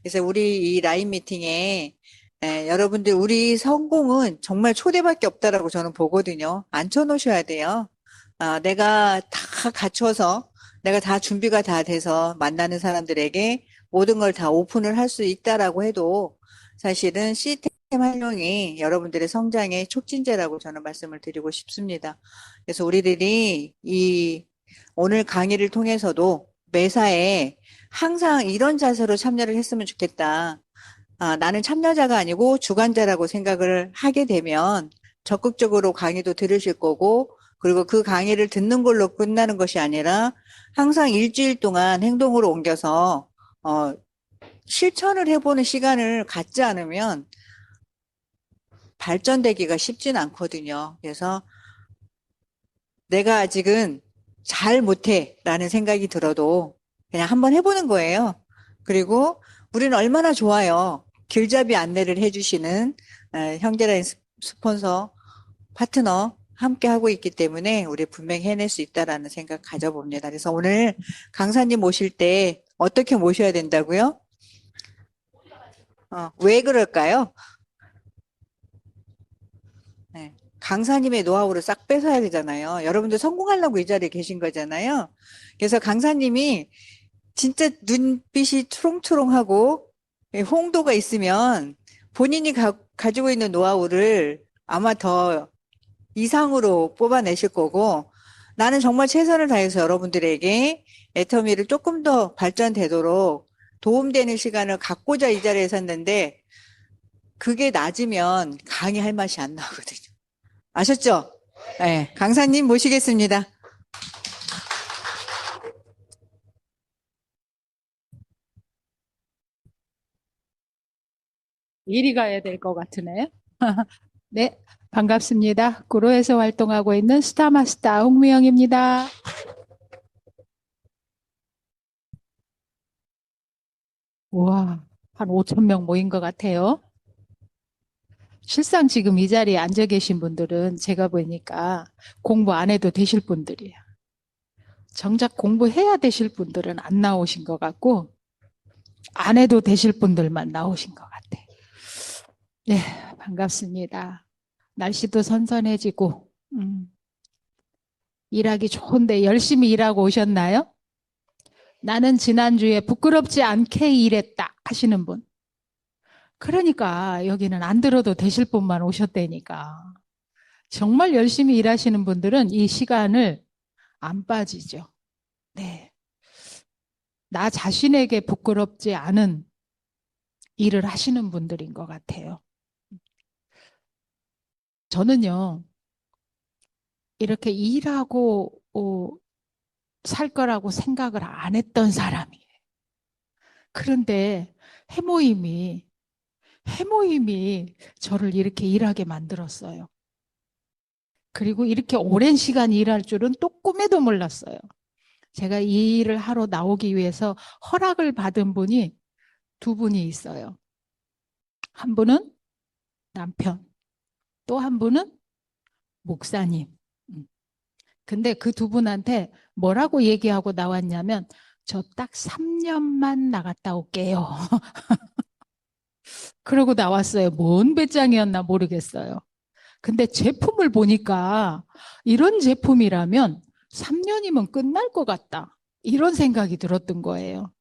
그래서 우리 이 라인 미팅에 여러분들 우리 성공은 정말 초대밖에 없다라고 저는 보거든요. 앉혀놓으셔야 돼요. 내가 다 갖춰서 내가 다 준비가 다 돼서 만나는 사람들에게 모든 걸 다 오픈을 할 수 있다라고 해도 사실은 시스템 활용이 여러분들의 성장의 촉진제라고 저는 말씀을 드리고 싶습니다. 그래서 우리들이 이 오늘 강의를 통해서도 매사에 항상 이런 자세로 참여를 했으면 좋겠다. 나는 참여자가 아니고 주관자라고 생각을 하게 되면 적극적으로 강의도 들으실 거고, 그리고 그 강의를 듣는 걸로 끝나는 것이 아니라 항상 일주일 동안 행동으로 옮겨서 실천을 해보는 시간을 갖지 않으면 발전되기가 쉽진 않거든요. 그래서 내가 아직은 잘 못해 라는 생각이 들어도 그냥 한번 해보는 거예요. 그리고 우리는 얼마나 좋아요. 길잡이 안내를 해주시는 형제라인 스폰서, 파트너 함께 하고 있기 때문에 우리 분명히 해낼 수 있다라는 생각 가져봅니다. 그래서 오늘 강사님 모실 때 어떻게 모셔야 된다고요? 왜 그럴까요? 네. 강사님의 노하우를 싹 뺏어야 되잖아요. 여러분들 성공하려고 이 자리에 계신 거잖아요. 그래서 강사님이 진짜 눈빛이 초롱초롱하고 홍도가 있으면 본인이 가지고 있는 노하우를 아마 더 이상으로 뽑아내실 거고, 나는 정말 최선을 다해서 여러분들에게 애터미를 조금 더 발전되도록 도움되는 시간을 갖고자 이 자리에 섰는데, 그게 낮으면 강의할 맛이 안 나거든요. 아셨죠? 네, 강사님 모시겠습니다. 이리 가야 될 것 같으네. 네, 반갑습니다. 구로에서 활동하고 있는 스타마스터 홍미영입니다. 우와, 한 5천 명 모인 것 같아요. 실상 지금 이 자리에 앉아 계신 분들은 제가 보니까 공부 안 해도 되실 분들이에요. 정작 공부해야 되실 분들은 안 나오신 것 같고, 안 해도 되실 분들만 나오신 것 같아요. 네, 반갑습니다. 날씨도 선선해지고, 일하기 좋은데 열심히 일하고 오셨나요? 나는 지난주에 부끄럽지 않게 일했다 하시는 분. 그러니까 여기는 안 들어도 되실 분만 오셨다니까. 정말 열심히 일하시는 분들은 이 시간을 안 빠지죠. 네. 나 자신에게 부끄럽지 않은 일을 하시는 분들인 것 같아요. 저는요, 이렇게 일하고 살 거라고 생각을 안 했던 사람이에요. 그런데 해모임이, 해모임이 저를 이렇게 일하게 만들었어요. 그리고 이렇게 오랜 시간 일할 줄은 또 꿈에도 몰랐어요. 제가 이 일을 하러 나오기 위해서 허락을 받은 분이 두 분이 있어요. 한 분은 남편, 또 한 분은 목사님. 음. 근데 그 두 분한테 뭐라고 얘기하고 나왔냐면, 저 딱 3년만 나갔다 올게요. 그러고 나왔어요. 뭔 배짱이었나 모르겠어요. 근데 제품을 보니까 이런 제품이라면 3년이면 끝날 것 같다. 이런 생각이 들었던 거예요.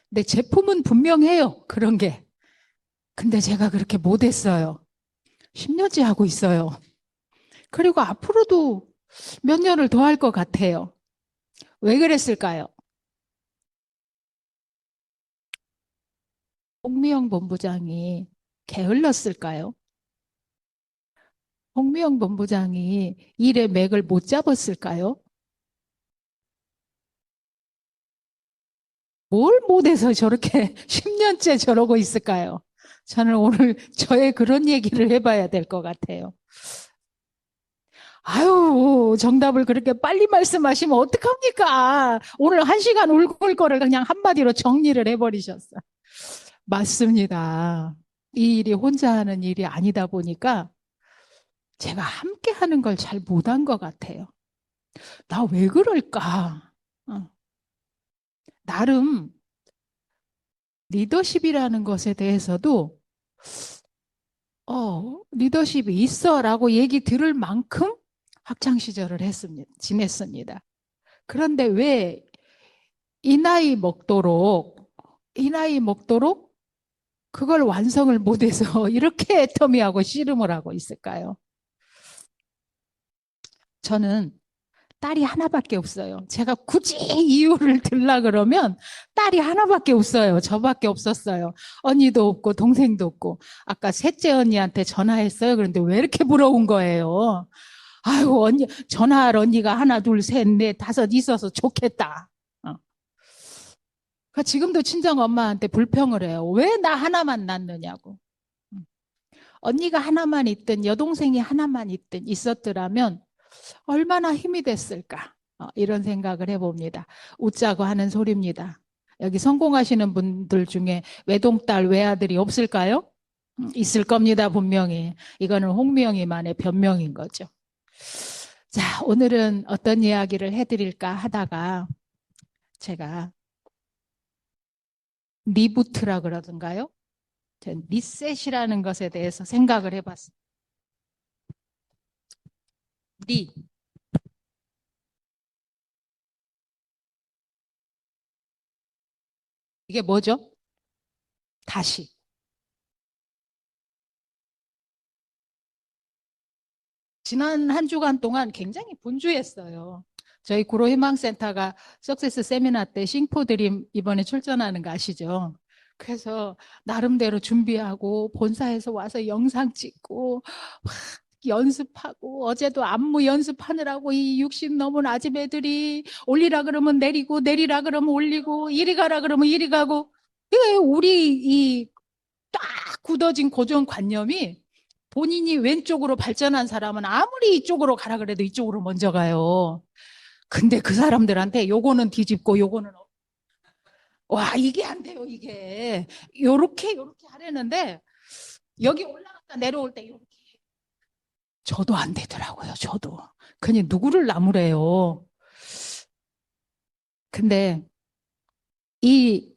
근데 제품은 분명해요. 그런 게. 근데 제가 그렇게 못했어요. 10년째 하고 있어요. 그리고 앞으로도 몇 년을 더 할 것 같아요. 왜 그랬을까요? 홍미영 본부장이 게을렀을까요? 홍미영 본부장이 일의 맥을 못 잡았을까요? 뭘 못해서 저렇게 10년째 저러고 있을까요? 저는 오늘 저의 그런 얘기를 해봐야 될 것 같아요. 아유, 정답을 그렇게 빨리 말씀하시면 어떡합니까? 오늘 1시간 울고 거를 그냥 한마디로 정리를 해버리셨어. 맞습니다. 이 일이 혼자 하는 일이 아니다 보니까 제가 함께 하는 걸 잘 못한 것 같아요. 나 왜 그럴까? 어, 나름 리더십이라는 것에 대해서도 리더십이 있어라고 얘기 들을 만큼 학창 시절을 지냈습니다. 그런데 왜 이 나이 먹도록 그걸 완성을 못해서 이렇게 애터미하고 씨름을 하고 있을까요? 저는 딸이 하나밖에 없어요. 제가 굳이 이유를 들라 그러면 딸이 하나밖에 없어요. 저밖에 없었어요. 언니도 없고 동생도 없고. 아까 셋째 언니한테 전화했어요. 그런데 왜 이렇게 부러운 거예요? 아이고, 언니, 전화할 언니가 하나, 둘, 셋, 넷, 다섯 있어서 좋겠다. 지금도 친정 엄마한테 불평을 해요. 왜 나 하나만 낳느냐고. 언니가 하나만 있든 여동생이 하나만 있든 있었더라면 얼마나 힘이 됐을까. 이런 생각을 해봅니다. 웃자고 하는 소리입니다. 여기 성공하시는 분들 중에 외동딸, 외아들이 없을까요? 있을 겁니다, 분명히. 이거는 홍미영이만의 변명인 거죠. 자, 오늘은 어떤 이야기를 해드릴까 하다가 제가 리부트라 그러던가요? 리셋이라는 것에 대해서 생각을 해봤습니다. 리. 이게 뭐죠? 다시. 지난 한 주간 동안 굉장히 분주했어요. 저희 구로희망센터가 석세스 세미나 때 싱포드림 이번에 출전하는 거 아시죠? 그래서 나름대로 준비하고 본사에서 와서 영상 찍고 막 연습하고 어제도 안무 연습하느라고 이 60 넘은 아줌매들이 올리라 그러면 내리고 내리라 그러면 올리고 이리 가라 그러면 이리 가고 이게 우리 이 딱 굳어진 고정관념이 본인이 왼쪽으로 발전한 사람은 아무리 이쪽으로 가라 그래도 이쪽으로 먼저 가요. 근데 그 사람들한테 요거는 뒤집고 요거는 와 이게 안 돼요 이게 요렇게 하려는데 여기 올라갔다 내려올 때 요렇게 저도 안 되더라고요. 저도 그냥 누구를 나무래요. 근데 이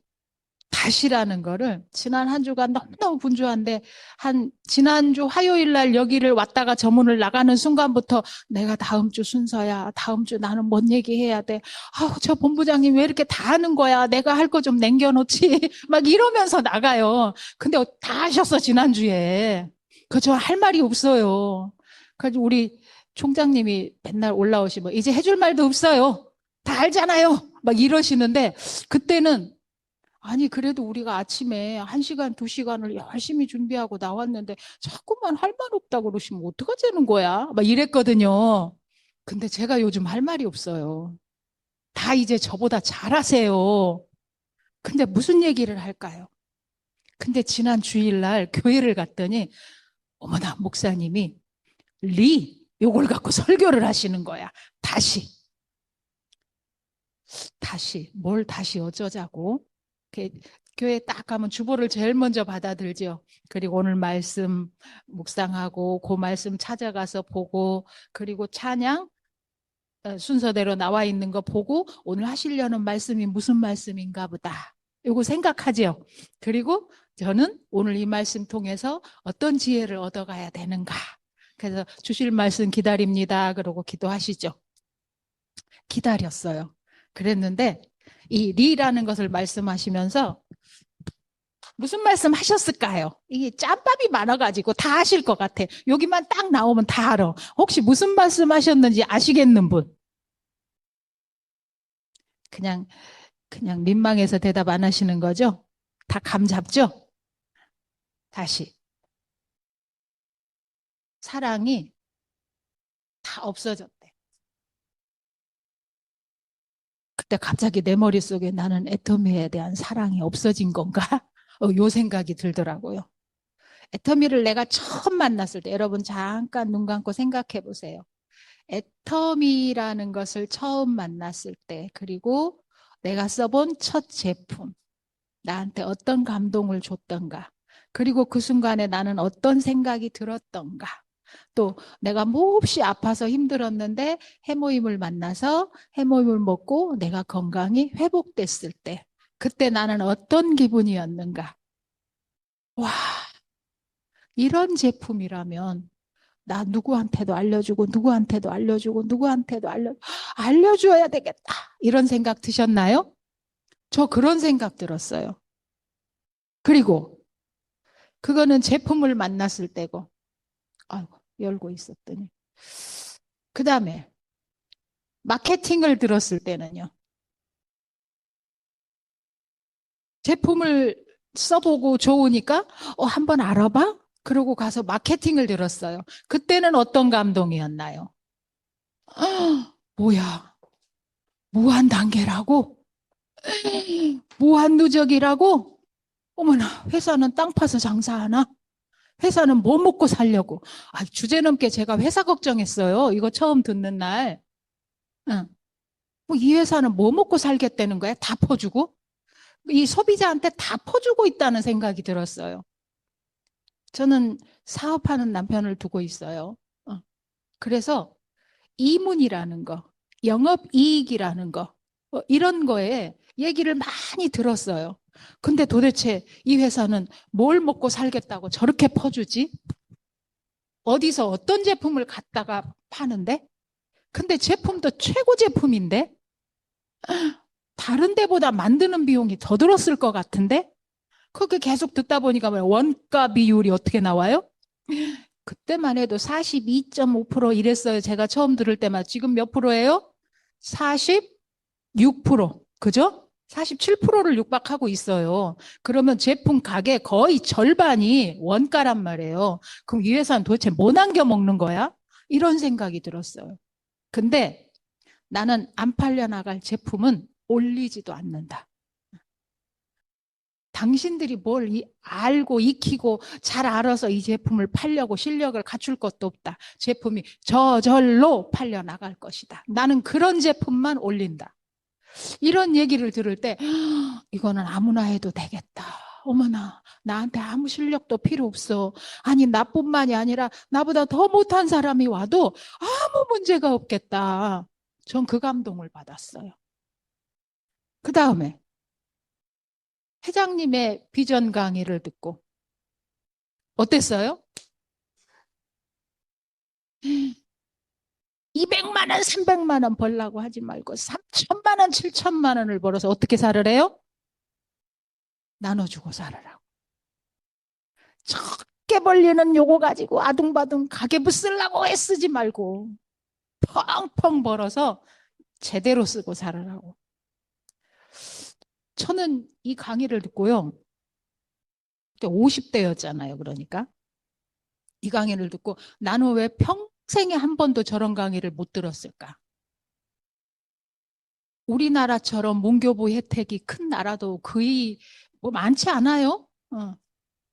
다시라는 거를 지난 한 주간 너무너무 분주한데 한 지난주 화요일 날 여기를 왔다가 저 문을 나가는 순간부터 내가 다음 주 순서야. 다음 주 나는 뭔 얘기해야 돼. 아우 저 본부장님 왜 이렇게 다 하는 거야. 내가 할 거 좀 남겨놓지. 막 이러면서 나가요. 근데 다 하셨어 지난주에. 그저 할 말이 없어요. 그래서 우리 총장님이 맨날 올라오시면 이제 해줄 말도 없어요. 다 알잖아요. 막 이러시는데 그때는 아니, 그래도 우리가 아침에 1시간, 2시간을 열심히 준비하고 나왔는데 자꾸만 할 말 없다고 그러시면 어떡하자는 거야? 막 이랬거든요. 근데 제가 요즘 할 말이 없어요. 다 이제 저보다 잘하세요. 근데 무슨 얘기를 할까요? 근데 지난 주일날 교회를 갔더니 어머나, 목사님이 요걸 갖고 설교를 하시는 거야. 뭘 다시 어쩌자고. 교회 딱 가면 주보를 제일 먼저 받아들죠. 그리고 오늘 말씀 묵상하고 그 말씀 찾아가서 보고 그리고 찬양 순서대로 나와 있는 거 보고 오늘 하시려는 말씀이 무슨 말씀인가 보다. 이거 생각하죠. 그리고 저는 오늘 이 말씀 통해서 어떤 지혜를 얻어가야 되는가. 그래서 주실 말씀 기다립니다. 그러고 기도하시죠. 기다렸어요. 그랬는데 이 리라는 것을 말씀하시면서 무슨 말씀 하셨을까요? 이게 짬밥이 많아가지고 다 아실 것 같아. 여기만 딱 나오면 다 알아. 혹시 무슨 말씀 하셨는지 아시겠는 분? 그냥 민망해서 대답 안 하시는 거죠? 다 감 잡죠? 다시. 사랑이 다 없어졌대. 그때 갑자기 내 머릿속에 나는 애터미에 대한 사랑이 없어진 건가? 요 생각이 들더라고요. 애터미를 내가 처음 만났을 때 여러분 잠깐 눈 감고 생각해 보세요. 애터미라는 것을 처음 만났을 때 그리고 내가 써본 첫 제품 나한테 어떤 감동을 줬던가 그리고 그 순간에 나는 어떤 생각이 들었던가 또 내가 몹시 아파서 힘들었는데 해모임을 만나서 해모임을 먹고 내가 건강이 회복됐을 때 그때 나는 어떤 기분이었는가? 와, 이런 제품이라면 나 누구한테도 알려주고 누구한테도 알려주고 누구한테도 알려줘야 되겠다. 이런 생각 드셨나요? 저 그런 생각 들었어요. 그리고 그거는 제품을 만났을 때고, 아이고, 열고 있었더니. 그 다음에 마케팅을 들었을 때는요. 제품을 써보고 좋으니까, 한번 알아봐? 그러고 가서 마케팅을 들었어요. 그때는 어떤 감동이었나요? 뭐야, 무한 단계라고? 무한 누적이라고? 어머나, 회사는 땅 파서 장사하나? 회사는 뭐 먹고 살려고? 주제넘게 제가 회사 걱정했어요. 이거 처음 듣는 날. 응. 이 회사는 뭐 먹고 살겠다는 거야? 다 퍼주고? 이 소비자한테 다 퍼주고 있다는 생각이 들었어요. 저는 사업하는 남편을 두고 있어요. 그래서 이문이라는 거, 영업이익이라는 거, 이런 거에 얘기를 많이 들었어요. 근데 도대체 이 회사는 뭘 먹고 살겠다고 저렇게 퍼주지? 어디서 어떤 제품을 갖다가 파는데? 근데 제품도 최고 제품인데? 다른 데보다 만드는 비용이 더 들었을 것 같은데? 그렇게 계속 듣다 보니까 원가 비율이 어떻게 나와요? 그때만 해도 42.5% 이랬어요. 제가 처음 들을 때만. 지금 몇 프로예요? 46%. 그죠? 47%를 육박하고 있어요. 그러면 제품 가격 거의 절반이 원가란 말이에요. 그럼 이 회사는 도대체 뭐 남겨 먹는 거야? 이런 생각이 들었어요. 근데 나는 안 팔려 나갈 제품은 올리지도 않는다. 당신들이 뭘 알고 익히고 잘 알아서 이 제품을 팔려고 실력을 갖출 것도 없다. 제품이 저절로 팔려 나갈 것이다. 나는 그런 제품만 올린다. 이런 얘기를 들을 때 이거는 아무나 해도 되겠다. 어머나, 나한테 아무 실력도 필요 없어. 아니, 나뿐만이 아니라 나보다 더 못한 사람이 와도 아무 문제가 없겠다. 전 그 감동을 받았어요. 그 다음에 회장님의 비전 강의를 듣고 어땠어요? 200만 원, 300만 원 벌라고 하지 말고 3천만 원, 7천만 원을 벌어서 어떻게 살으래요? 나눠주고 살으라고. 적게 벌리는 요거 가지고 아둥바둥 가계부 쓰려고 애쓰지 말고 펑펑 벌어서 제대로 쓰고 살으라고. 저는 이 강의를 듣고요. 그때 50대였잖아요. 그러니까. 이 강의를 듣고 나는 왜 평생에 한 번도 저런 강의를 못 들었을까? 우리나라처럼 문교부 혜택이 큰 나라도 거의 뭐 많지 않아요.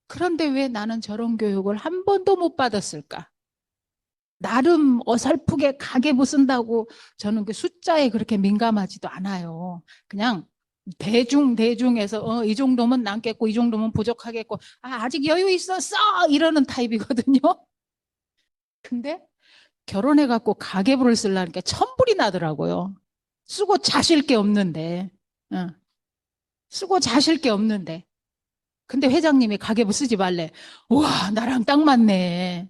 그런데 왜 나는 저런 교육을 한 번도 못 받았을까? 나름 어설프게 가계부 쓴다고 저는 그 숫자에 그렇게 민감하지도 않아요. 그냥 대중에서 이 정도면 남겠고 이 정도면 부족하겠고 아직 여유 있어 써 이러는 타입이거든요. 근데 결혼해갖고 가계부를 쓰려니까 천불이 나더라고요. 쓰고 자실 게 없는데. 응. 쓰고 자실 게 없는데. 근데 회장님이 가계부 쓰지 말래. 우와, 나랑 딱 맞네.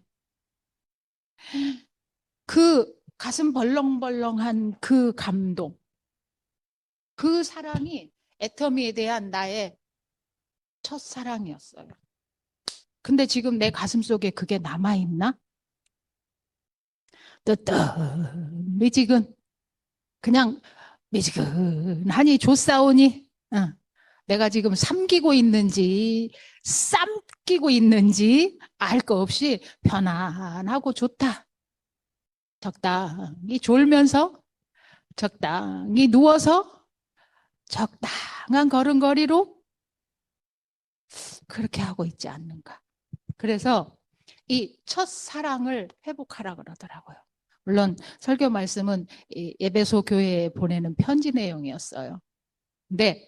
그 가슴 벌렁벌렁한 그 감동, 그 사랑이 애터미에 대한 나의 첫사랑이었어요. 근데 지금 내 가슴 속에 그게 남아있나? 뜨뜻, 미지근, 그냥 미지근하니 좋사오니, 내가 지금 삼키고 있는지, 쌈끼고 있는지 알 거 없이 편안하고 좋다. 적당히 졸면서, 적당히 누워서, 적당한 걸음걸이로 그렇게 하고 있지 않는가. 그래서 이 첫사랑을 회복하라 그러더라고요. 물론 설교 말씀은 예배소 교회에 보내는 편지 내용이었어요. 근데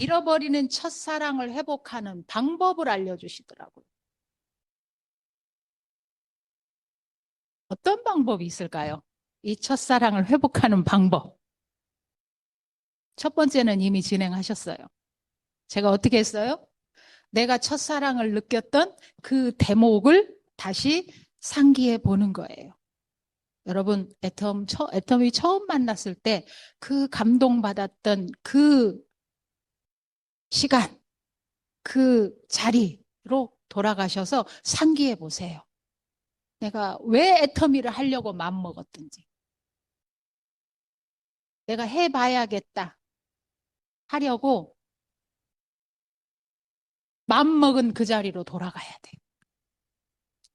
잃어버리는 첫사랑을 회복하는 방법을 알려주시더라고요. 어떤 방법이 있을까요? 이 첫사랑을 회복하는 방법. 첫 번째는 이미 진행하셨어요. 제가 어떻게 했어요? 내가 첫사랑을 느꼈던 그 대목을 다시 상기해 보는 거예요. 여러분, 애텀이 처음 만났을 때 그 감동받았던 그 시간, 그 자리로 돌아가셔서 상기해 보세요. 내가 왜 애터미를 하려고 마음먹었든지. 내가 해봐야겠다 하려고 마음먹은 그 자리로 돌아가야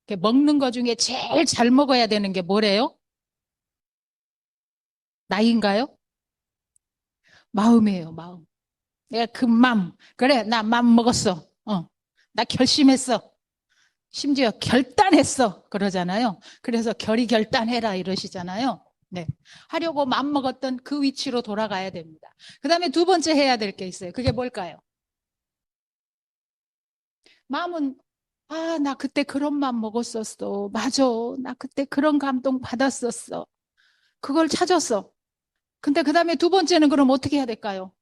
돼. 먹는 거 중에 제일 잘 먹어야 되는 게 뭐래요? 나이인가요? 마음이에요, 마음. 내가 그 마음. 그래, 나 마음 먹었어. 나 결심했어. 심지어 결단했어. 그러잖아요. 그래서 결단해라 이러시잖아요. 네. 하려고 마음먹었던 그 위치로 돌아가야 됩니다. 그 다음에 두 번째 해야 될 게 있어요. 그게 뭘까요? 마음은, 아, 나 그때 그런 마음 먹었었어. 맞아. 나 그때 그런 감동 받았었어. 그걸 찾았어. 근데 그 다음에 두 번째는 그럼 어떻게 해야 될까요?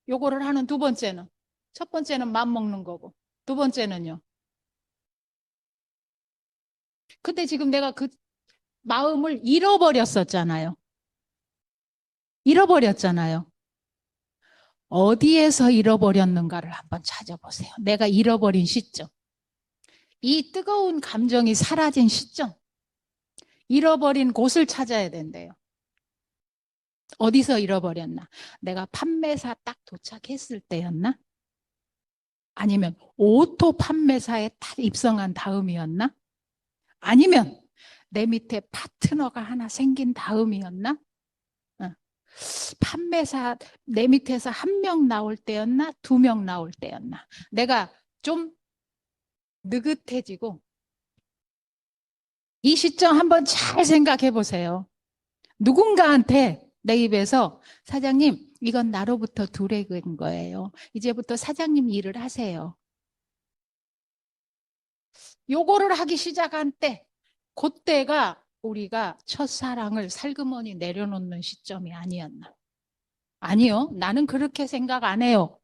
요거를 하는 두 번째는. 첫 번째는 마음 먹는 거고. 두 번째는요. 근데 지금 내가 그 마음을 잃어버렸었잖아요. 잃어버렸잖아요. 어디에서 잃어버렸는가를 한번 찾아보세요. 내가 잃어버린 시점. 이 뜨거운 감정이 사라진 시점. 잃어버린 곳을 찾아야 된대요. 어디서 잃어버렸나? 내가 판매사 딱 도착했을 때였나? 아니면 오토 판매사에 딱 입성한 다음이었나? 아니면 내 밑에 파트너가 하나 생긴 다음이었나? 어. 판매사 내 밑에서 한 명 나올 때였나? 두 명 나올 때였나? 내가 좀 느긋해지고 이 시점 한번 잘 생각해 보세요. 누군가한테 내 입에서 사장님, 이건 나로부터 두레인 거예요. 이제부터 사장님 일을 하세요. 요거를 하기 시작한 때, 그때가 우리가 첫사랑을 살그머니 내려놓는 시점이 아니었나. 아니요. 나는 그렇게 생각 안 해요.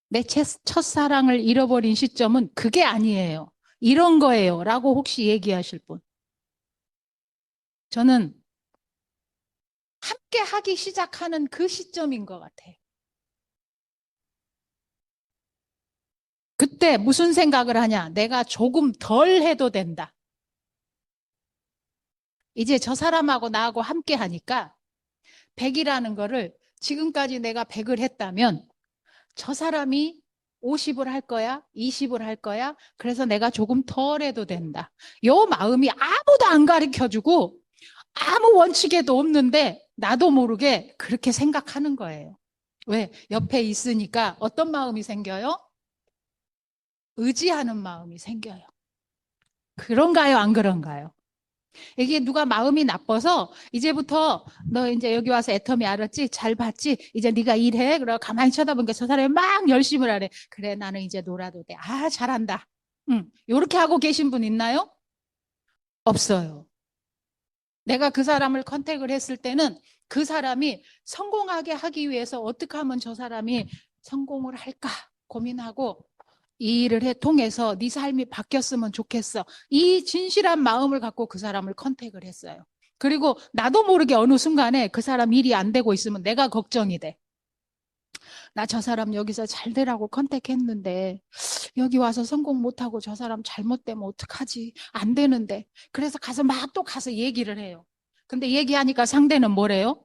내 첫사랑을 잃어버린 시점은 그게 아니에요. 이런 거예요. 라고 혹시 얘기하실 분. 저는 함께 하기 시작하는 그 시점인 것 같아요. 그때 무슨 생각을 하냐? 내가 조금 덜 해도 된다. 이제 저 사람하고 나하고 함께 하니까 100이라는 거를 지금까지 내가 100을 했다면 저 사람이 50을 할 거야? 20을 할 거야? 그래서 내가 조금 덜 해도 된다. 요 마음이 아무도 안 가르쳐 주고 아무 원칙에도 없는데 나도 모르게 그렇게 생각하는 거예요. 왜? 옆에 있으니까 어떤 마음이 생겨요? 의지하는 마음이 생겨요. 그런가요? 안 그런가요? 이게 누가 마음이 나빠서 이제부터 너 이제 여기 와서 애터미 알았지? 잘 봤지? 이제 네가 일해. 그러고 가만히 쳐다보니까 저 사람이 막 열심을 하래. 그래, 나는 이제 놀아도 돼. 아, 잘한다. 응. 이렇게 하고 계신 분 있나요? 없어요. 내가 그 사람을 컨택을 했을 때는 그 사람이 성공하게 하기 위해서 어떻게 하면 저 사람이 성공을 할까 고민하고 이 일을 통해서 네 삶이 바뀌었으면 좋겠어. 이 진실한 마음을 갖고 그 사람을 컨택을 했어요. 그리고 나도 모르게 어느 순간에 그 사람 일이 안 되고 있으면 내가 걱정이 돼. 나 저 사람 여기서 잘 되라고 컨택했는데 여기 와서 성공 못하고 저 사람 잘못되면 어떡하지? 안 되는데. 그래서 가서 막 또 가서 얘기를 해요. 근데 얘기하니까 상대는 뭐래요?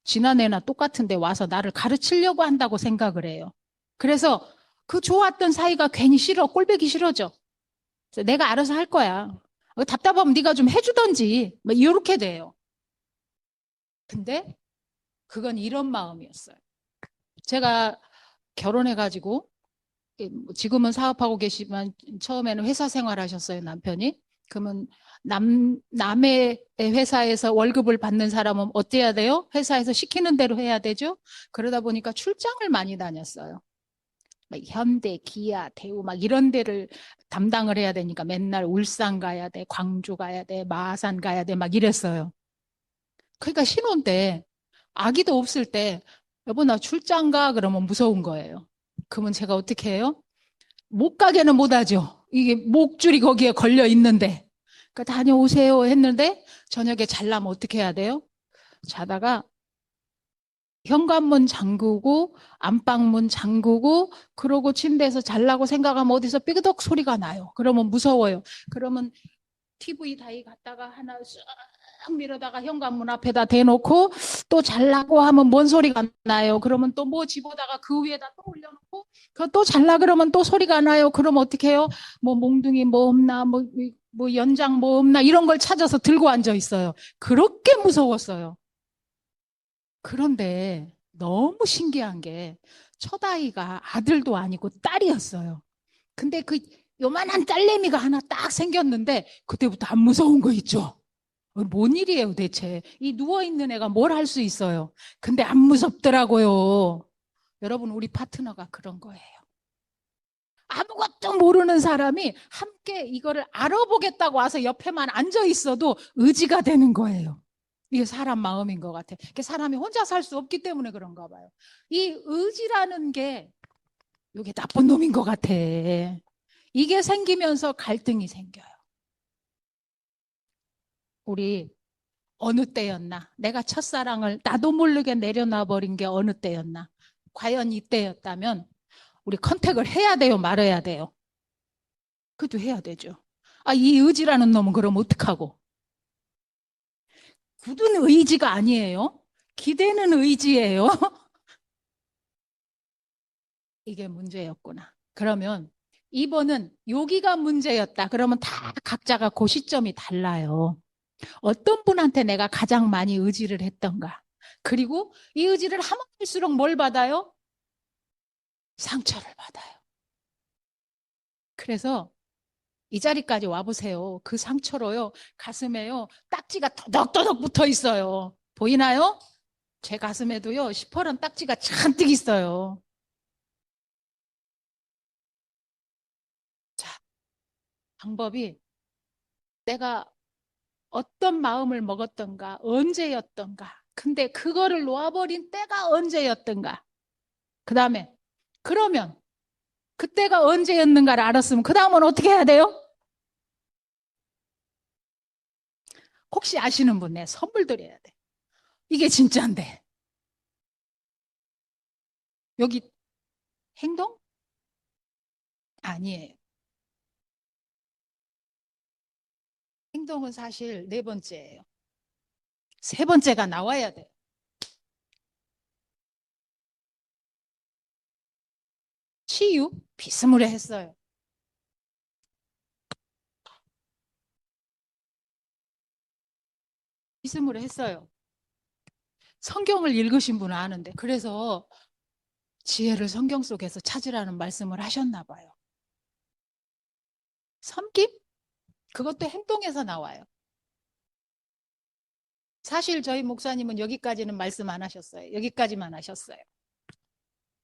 지난해나 똑같은데 와서 나를 가르치려고 한다고 생각을 해요. 그래서 그 좋았던 사이가 괜히 싫어. 꼴보기 싫어져. 그래서 내가 알아서 할 거야. 답답하면 네가 좀 해주던지. 뭐 이렇게 돼요. 근데 그건 이런 마음이었어요. 제가 결혼해가지고 지금은 사업하고 계시지만 처음에는 회사 생활하셨어요, 남편이. 그러면 남의 회사에서 월급을 받는 사람은 어때야 돼요? 회사에서 시키는 대로 해야 되죠? 그러다 보니까 출장을 많이 다녔어요. 현대, 기아, 대우 막 이런 데를 담당을 해야 되니까 맨날 울산 가야 돼, 광주 가야 돼, 마산 가야 돼, 막 이랬어요. 그러니까 신혼 때 아기도 없을 때, 여보, 나 출장 가? 그러면 무서운 거예요. 그러면 제가 어떻게 해요? 못 가게는 못 하죠. 이게 목줄이 거기에 걸려 있는데. 그러니까 다녀오세요 했는데, 저녁에 잘라면 어떻게 해야 돼요? 자다가 현관문 잠그고 안방문 잠그고 그러고 침대에서 잘라고 생각하면 어디서 삐그덕 소리가 나요. 그러면 무서워요. 그러면 TV 다이 갖다가 하나 쓱 밀어다가 현관문 앞에다 대놓고 또 잘라고 하면 뭔 소리가 나요. 그러면 또 뭐 집어다가 그 위에다 또 올려놓고 그거 또 잘라 그러면 또 소리가 나요. 그럼 어떻게 해요? 뭐 몽둥이 뭐 없나 뭐 연장 뭐 없나 이런 걸 찾아서 들고 앉아 있어요. 그렇게 무서웠어요. 그런데 너무 신기한 게 첫아이가 아들도 아니고 딸이었어요. 근데 그 요만한 딸내미가 하나 딱 생겼는데 그때부터 안 무서운 거 있죠. 뭔 일이에요 대체. 이 누워있는 애가 뭘 할 수 있어요. 근데 안 무섭더라고요. 여러분 우리 파트너가 그런 거예요. 아무것도 모르는 사람이 함께 이거를 알아보겠다고 와서 옆에만 앉아 있어도 의지가 되는 거예요. 이게 사람 마음인 것 같아. 사람이 혼자 살 수 없기 때문에 그런가 봐요. 이 의지라는 게 이게 나쁜 놈인 것 같아. 이게 생기면서 갈등이 생겨요. 우리 어느 때였나? 내가 첫사랑을 나도 모르게 내려놔 버린 게 어느 때였나? 과연 이때였다면 우리 컨택을 해야 돼요, 말아야 돼요? 그래도 해야 되죠. 아, 이 의지라는 놈은 그럼 어떡하고? 굳은 의지가 아니에요. 기대는 의지예요. 이게 문제였구나. 그러면 2번은 여기가 문제였다. 그러면 다 각자가 그 시점이 달라요. 어떤 분한테 내가 가장 많이 의지를 했던가. 그리고 이 의지를 하면 할수록 뭘 받아요? 상처를 받아요. 그래서 이 자리까지 와보세요. 그 상처로요, 가슴에요, 딱지가 더덕더덕 붙어 있어요. 보이나요? 제 가슴에도요, 시퍼런 딱지가 잔뜩 있어요. 자, 방법이 내가 어떤 마음을 먹었던가, 언제였던가. 근데 그거를 놓아버린 때가 언제였던가. 그 다음에, 그러면 그때가 언제였는가를 알았으면 그 다음은 어떻게 해야 돼요? 혹시 아시는 분 내 선물 드려야 돼. 이게 진짜인데. 여기 행동? 아니에요. 행동은 사실 네 번째예요. 세 번째가 나와야 돼요. 치유? 비스무리했어요. 비스무리했어요. 성경을 읽으신 분은 아는데 그래서 지혜를 성경 속에서 찾으라는 말씀을 하셨나 봐요. 섬김? 그것도 행동에서 나와요. 사실 저희 목사님은 여기까지는 말씀 안 하셨어요. 여기까지만 하셨어요.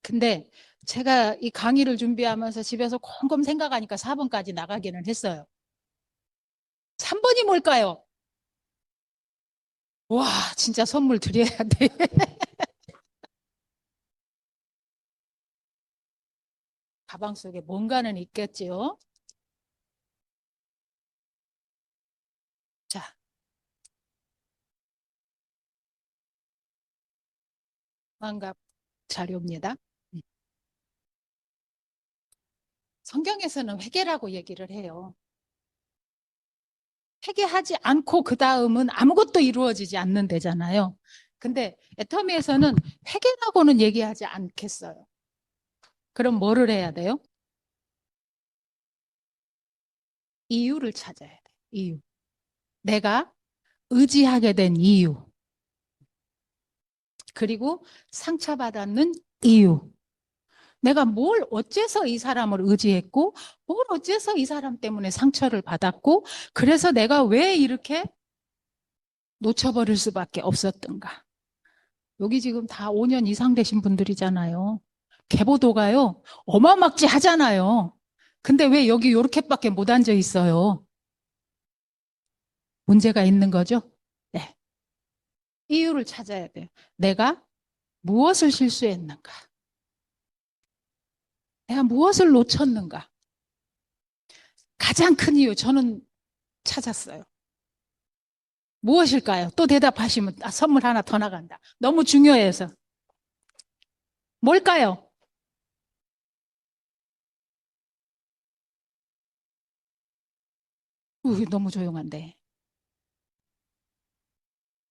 근데 제가 이 강의를 준비하면서 집에서 곰곰 생각하니까 4번까지 나가기는 했어요. 3번이 뭘까요? 와, 진짜 선물 드려야 돼. 가방 속에 뭔가는 있겠지요. 자, 망갑 자료입니다. 성경에서는 회개라고 얘기를 해요. 회개하지 않고 그 다음은 아무것도 이루어지지 않는다잖아요. 근데 애터미에서는 회개라고는 얘기하지 않겠어요. 그럼 뭐를 해야 돼요? 이유를 찾아야 돼. 이유. 내가 의지하게 된 이유. 그리고 상처받았는 이유. 내가 뭘 어째서 이 사람을 의지했고, 뭘 어째서 이 사람 때문에 상처를 받았고, 그래서 내가 왜 이렇게 놓쳐버릴 수밖에 없었던가. 여기 지금 다 5년 이상 되신 분들이잖아요. 개보도가요, 어마막지 하잖아요. 근데 왜 여기 이렇게밖에 못 앉아 있어요? 문제가 있는 거죠? 네. 이유를 찾아야 돼요. 내가 무엇을 실수했는가? 내가 무엇을 놓쳤는가? 가장 큰 이유 저는 찾았어요. 무엇일까요? 또 대답하시면 선물 하나 더 나간다. 너무 중요해서. 뭘까요? 너무 조용한데.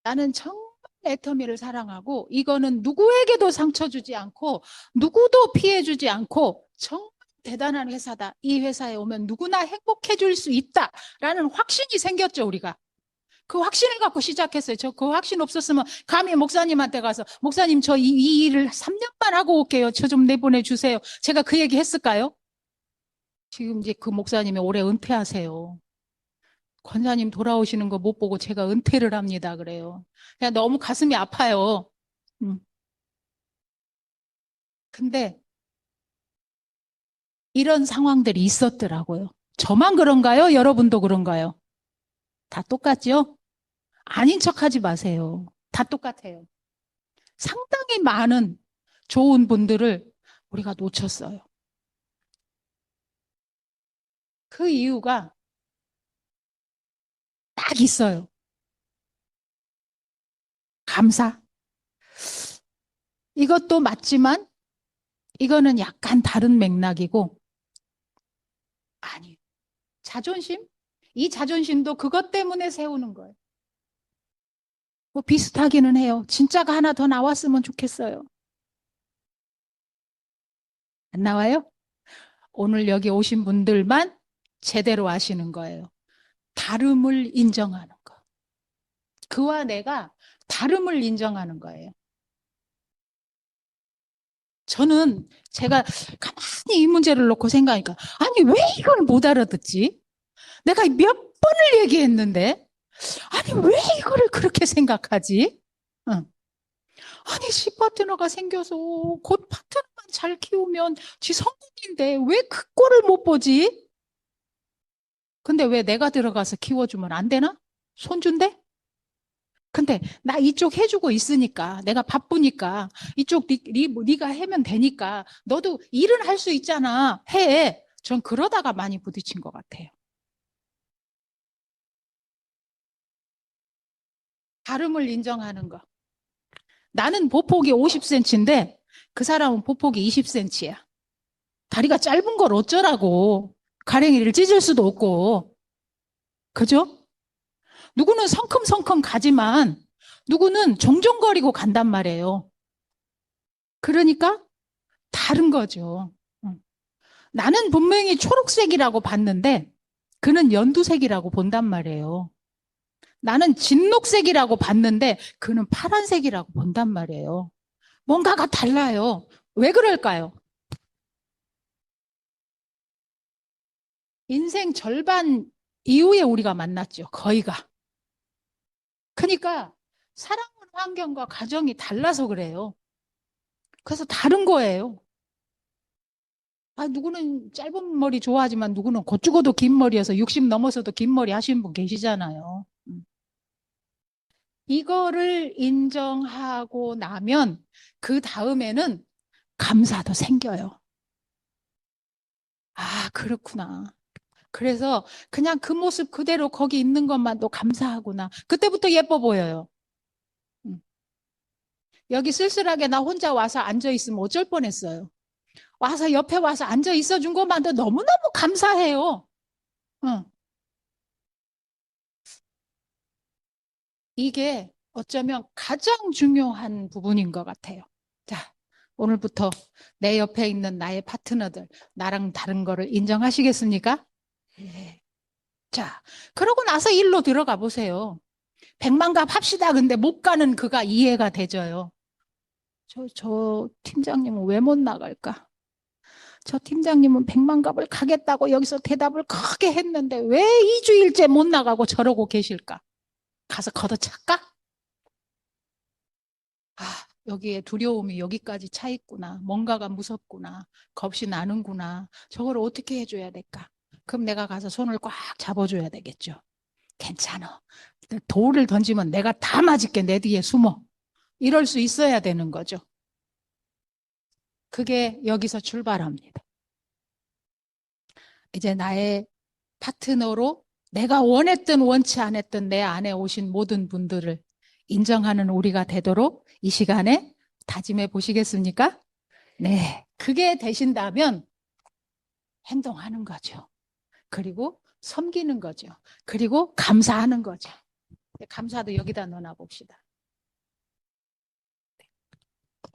나는 정말 애터미를 사랑하고 이거는 누구에게도 상처 주지 않고 누구도 피해 주지 않고 정말 대단한 회사다. 이 회사에 오면 누구나 행복해 줄 수 있다라는 확신이 생겼죠, 우리가. 그 확신을 갖고 시작했어요. 저 그 확신 없었으면 감히 목사님한테 가서 목사님 저 이 일을 3년만 하고 올게요. 저 좀 내보내 주세요. 제가 그 얘기 했을까요? 지금 이제 그 목사님이 올해 은퇴하세요. 권사님 돌아오시는 거 못 보고 제가 은퇴를 합니다. 그래요. 그냥 너무 가슴이 아파요. 음. 근데 이런 상황들이 있었더라고요. 저만 그런가요? 여러분도 그런가요? 다 똑같죠? 아닌 척 하지 마세요. 다 똑같아요. 상당히 많은 좋은 분들을 우리가 놓쳤어요. 그 이유가 딱 있어요. 감사. 이것도 맞지만 이거는 약간 다른 맥락이고 아니 자존심? 이 자존심도 그것 때문에 세우는 거예요. 뭐 비슷하기는 해요. 진짜가 하나 더 나왔으면 좋겠어요. 안 나와요? 오늘 여기 오신 분들만 제대로 아시는 거예요. 다름을 인정하는 거. 그와 내가 다름을 인정하는 거예요. 저는 제가 가만히 이 문제를 놓고 생각하니까 아니 왜 이걸 못 알아듣지? 내가 몇 번을 얘기했는데 아니 왜 이거를 그렇게 생각하지? 응. 아니 시 파트너가 생겨서 곧 파트너만 잘 키우면 지 성공인데 왜 그 꼴을 못 보지? 근데 왜 내가 들어가서 키워주면 안 되나? 손준대? 근데 나 이쪽 해주고 있으니까 내가 바쁘니까 이쪽 네가 하면 되니까 너도 일은 할 수 있잖아. 해. 전 그러다가 많이 부딪힌 것 같아요. 다름을 인정하는 거. 나는 보폭이 50cm인데 그 사람은 보폭이 20cm야. 다리가 짧은 걸 어쩌라고. 가랭이를 찢을 수도 없고. 그죠? 누구는 성큼성큼 가지만 누구는 종종거리고 간단 말이에요. 그러니까 다른 거죠. 나는 분명히 초록색이라고 봤는데 그는 연두색이라고 본단 말이에요. 나는 진녹색이라고 봤는데 그는 파란색이라고 본단 말이에요. 뭔가가 달라요. 왜 그럴까요? 인생 절반 이후에 우리가 만났죠. 거의가. 그러니까 사랑하는 환경과 가정이 달라서 그래요. 그래서 다른 거예요. 아, 누구는 짧은 머리 좋아하지만 누구는 곧 죽어도 긴 머리여서 60 넘어서도 긴 머리 하시는 분 계시잖아요. 이거를 인정하고 나면 그 다음에는 감사도 생겨요. 아, 그렇구나. 그래서 그냥 그 모습 그대로 거기 있는 것만도 감사하구나. 그때부터 예뻐 보여요. 음. 여기 쓸쓸하게 나 혼자 와서 앉아 있으면 어쩔 뻔했어요. 와서 옆에 와서 앉아 있어 준 것만도 너무너무 감사해요. 응. 이게 어쩌면 가장 중요한 부분인 것 같아요. 자, 오늘부터 내 옆에 있는 나의 파트너들, 나랑 다른 거를 인정하시겠습니까? 네. 자, 그러고 나서 일로 들어가 보세요. 100만 갑 합시다. 근데 못 가는 그가 이해가 되져요. 저 팀장님은 왜 못 나갈까? 저 팀장님은 100만 갑을 가겠다고 여기서 대답을 크게 했는데 왜 2주일째 못 나가고 저러고 계실까? 가서 걷어찼까? 아, 여기에 두려움이 여기까지 차 있구나. 뭔가가 무섭구나. 겁이 나는구나. 저걸 어떻게 해줘야 될까? 그럼 내가 가서 손을 꽉 잡아줘야 되겠죠. 괜찮아. 돌을 던지면 내가 다 맞을게. 내 뒤에 숨어. 이럴 수 있어야 되는 거죠. 그게 여기서 출발합니다. 이제 나의 파트너로 내가 원했든 원치 않았든 내 안에 오신 모든 분들을 인정하는 우리가 되도록 이 시간에 다짐해 보시겠습니까? 네. 그게 되신다면 행동하는 거죠. 그리고 섬기는 거죠. 그리고 감사하는 거죠. 감사도 여기다 넣어놔 봅시다.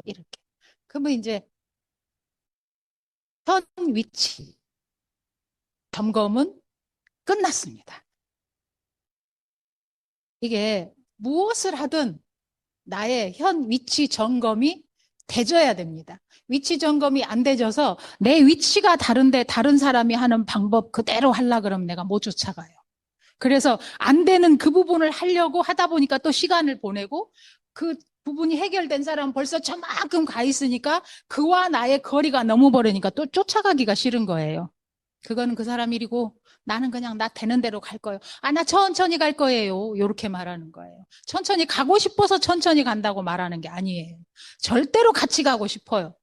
이렇게. 그러면 이제 현 위치 점검은 끝났습니다. 이게 무엇을 하든 나의 현 위치 점검이 돼줘야 됩니다. 위치 점검이 안 돼져서 내 위치가 다른데 다른 사람이 하는 방법 그대로 하려 그러면 내가 못 쫓아가요. 그래서 안 되는 그 부분을 하려고 하다 보니까 또 시간을 보내고 그 부분이 해결된 사람은 벌써 저만큼 가 있으니까 그와 나의 거리가 너무 멀으니까 또 쫓아가기가 싫은 거예요. 그거는 그 사람 일이고 나는 그냥 나 되는 대로 갈 거예요. 아, 나 천천히 갈 거예요. 이렇게 말하는 거예요. 천천히 가고 싶어서 천천히 간다고 말하는 게 아니에요. 절대로 같이 가고 싶어요.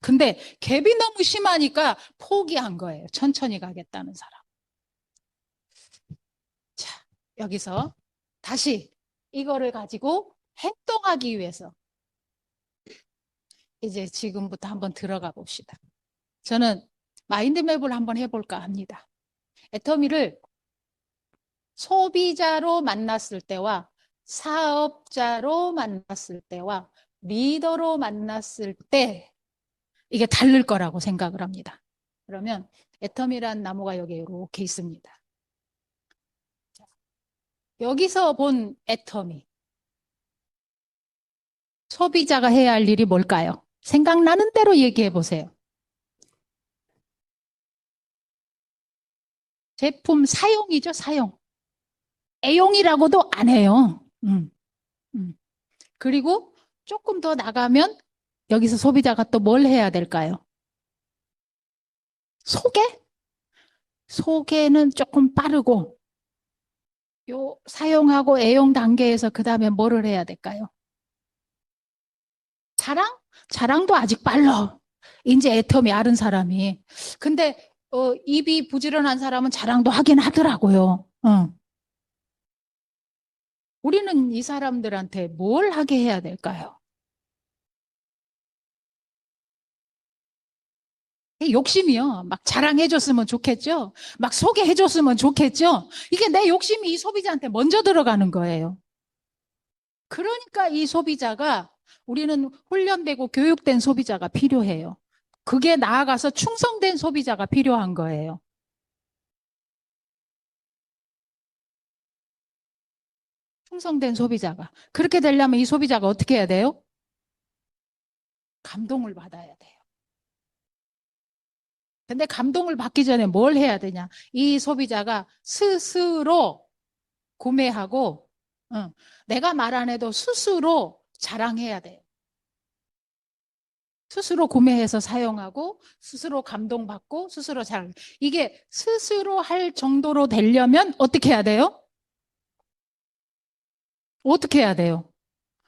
근데 갭이 너무 심하니까 포기한 거예요. 천천히 가겠다는 사람. 자, 여기서 다시 이거를 가지고 행동하기 위해서 이제 지금부터 한번 들어가 봅시다. 저는 마인드맵을 한번 해볼까 합니다. 애터미를 소비자로 만났을 때와 사업자로 만났을 때와 리더로 만났을 때 이게 다를 거라고 생각을 합니다. 그러면 애터미란 나무가 여기 이렇게 있습니다. 여기서 본 애터미. 소비자가 해야 할 일이 뭘까요? 생각나는 대로 얘기해 보세요. 제품 사용이죠, 사용. 애용이라고도 안 해요. 그리고 조금 더 나가면 여기서 소비자가 또 뭘 해야 될까요? 소개? 소개는 조금 빠르고 요 사용하고 애용 단계에서 그 다음에 뭐를 해야 될까요? 자랑? 자랑도 아직 빨라. 이제 애터미 아는 사람이. 근데 입이 부지런한 사람은 자랑도 하긴 하더라고요. 우리는 이 사람들한테 뭘 하게 해야 될까요? 욕심이요. 막 자랑해줬으면 좋겠죠. 막 소개해줬으면 좋겠죠. 이게 내 욕심이 이 소비자한테 먼저 들어가는 거예요. 그러니까 이 소비자가 우리는 훈련되고 교육된 소비자가 필요해요. 그게 나아가서 충성된 소비자가 필요한 거예요. 충성된 소비자가. 그렇게 되려면 이 소비자가 어떻게 해야 돼요? 감동을 받아야 돼요. 근데 감동을 받기 전에 뭘 해야 되냐? 이 소비자가 스스로 구매하고, 내가 말 안 해도 스스로 자랑해야 돼요. 스스로 구매해서 사용하고, 스스로 감동받고, 스스로 자랑. 이게 스스로 할 정도로 되려면 어떻게 해야 돼요? 어떻게 해야 돼요?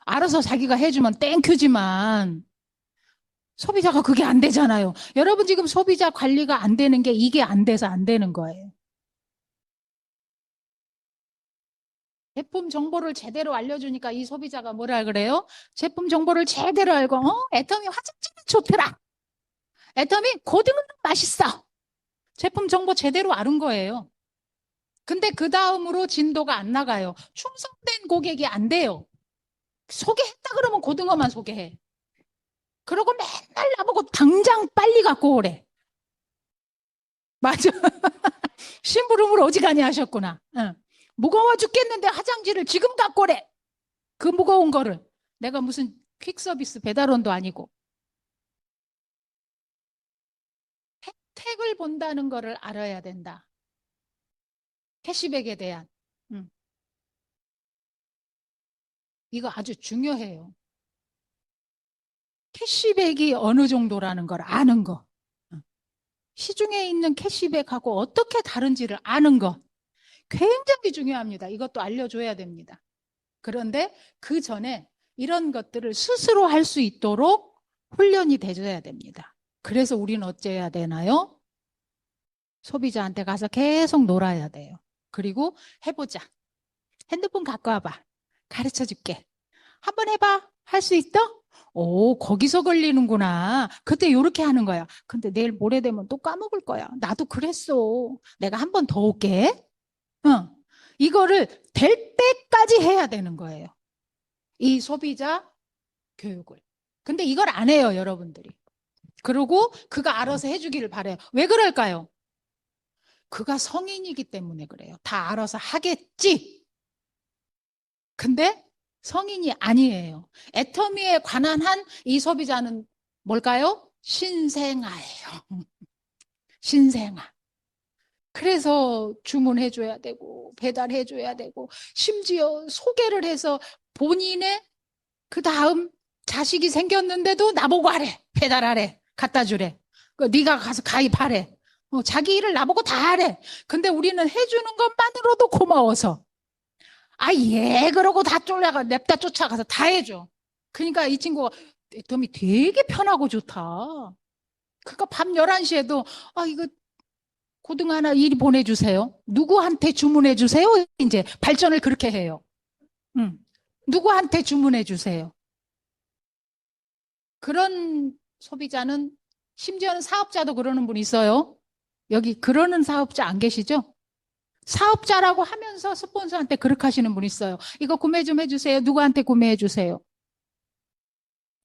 알아서 자기가 해주면 땡큐지만, 소비자가 그게 안 되잖아요. 여러분 지금 소비자 관리가 안 되는 게 이게 안 돼서 안 되는 거예요. 제품 정보를 제대로 알려주니까 이 소비자가 뭐라 그래요? 제품 정보를 제대로 알고, 애터미 화장품이 좋더라. 애터미 고등어 맛있어. 제품 정보 제대로 알은 거예요. 근데 그 다음으로 진도가 안 나가요. 충성된 고객이 안 돼요. 소개했다 그러면 고등어만 소개해. 그러고 맨날 나보고 당장 빨리 갖고 오래. 맞아. 심부름을 어지간히 하셨구나. 응. 무거워 죽겠는데 화장지를 지금 갖고 오래. 그 무거운 거를. 내가 무슨 퀵서비스 배달원도 아니고. 혜택을 본다는 거를 알아야 된다. 캐시백에 대한. 이거 아주 중요해요. 캐시백이 어느 정도라는 걸 아는 거. 시중에 있는 캐시백하고 어떻게 다른지를 아는 거. 굉장히 중요합니다. 이것도 알려줘야 됩니다. 그런데 그 전에 이런 것들을 스스로 할 수 있도록 훈련이 돼줘야 됩니다. 그래서 우리는 어째야 되나요? 소비자한테 가서 계속 놀아야 돼요. 그리고 해보자. 핸드폰 갖고 와봐. 가르쳐 줄게. 한번 해봐. 할 수 있어? 오, 거기서 걸리는구나. 그때 이렇게 하는 거야. 근데 내일 모레 되면 또 까먹을 거야. 나도 그랬어. 내가 한 번 더 올게. 응. 이거를 될 때까지 해야 되는 거예요. 이 소비자 교육을. 근데 이걸 안 해요, 여러분들이. 그리고 그가 알아서 해주기를 바래요. 왜 그럴까요? 그가 성인이기 때문에 그래요. 다 알아서 하겠지. 근데 성인이 아니에요. 애터미에 관한 한 이 소비자는 뭘까요? 신생아예요. 신생아. 그래서 주문해줘야 되고 배달해줘야 되고 심지어 소개를 해서 본인의 그 다음 자식이 생겼는데도 나보고 하래. 배달하래. 갖다 주래. 네가 가서 가입하래. 자기 일을 나보고 다 하래. 근데 우리는 해주는 것만으로도 고마워서 예 그러고 다 쫄려가 냅다 쫓아가서 다 해줘. 그러니까 이 친구가 애터미 되게 편하고 좋다. 그러니까 밤 11시에도 이거 고등 하나 일 보내주세요. 누구한테 주문해 주세요. 이제 발전을 그렇게 해요. 응. 누구한테 주문해 주세요. 그런 소비자는 심지어는 사업자도 그러는 분 있어요. 여기 그러는 사업자 안 계시죠? 사업자라고 하면서 스폰서한테 그렇게 하시는 분 있어요. 이거 구매 좀 해주세요. 누구한테 구매해 주세요.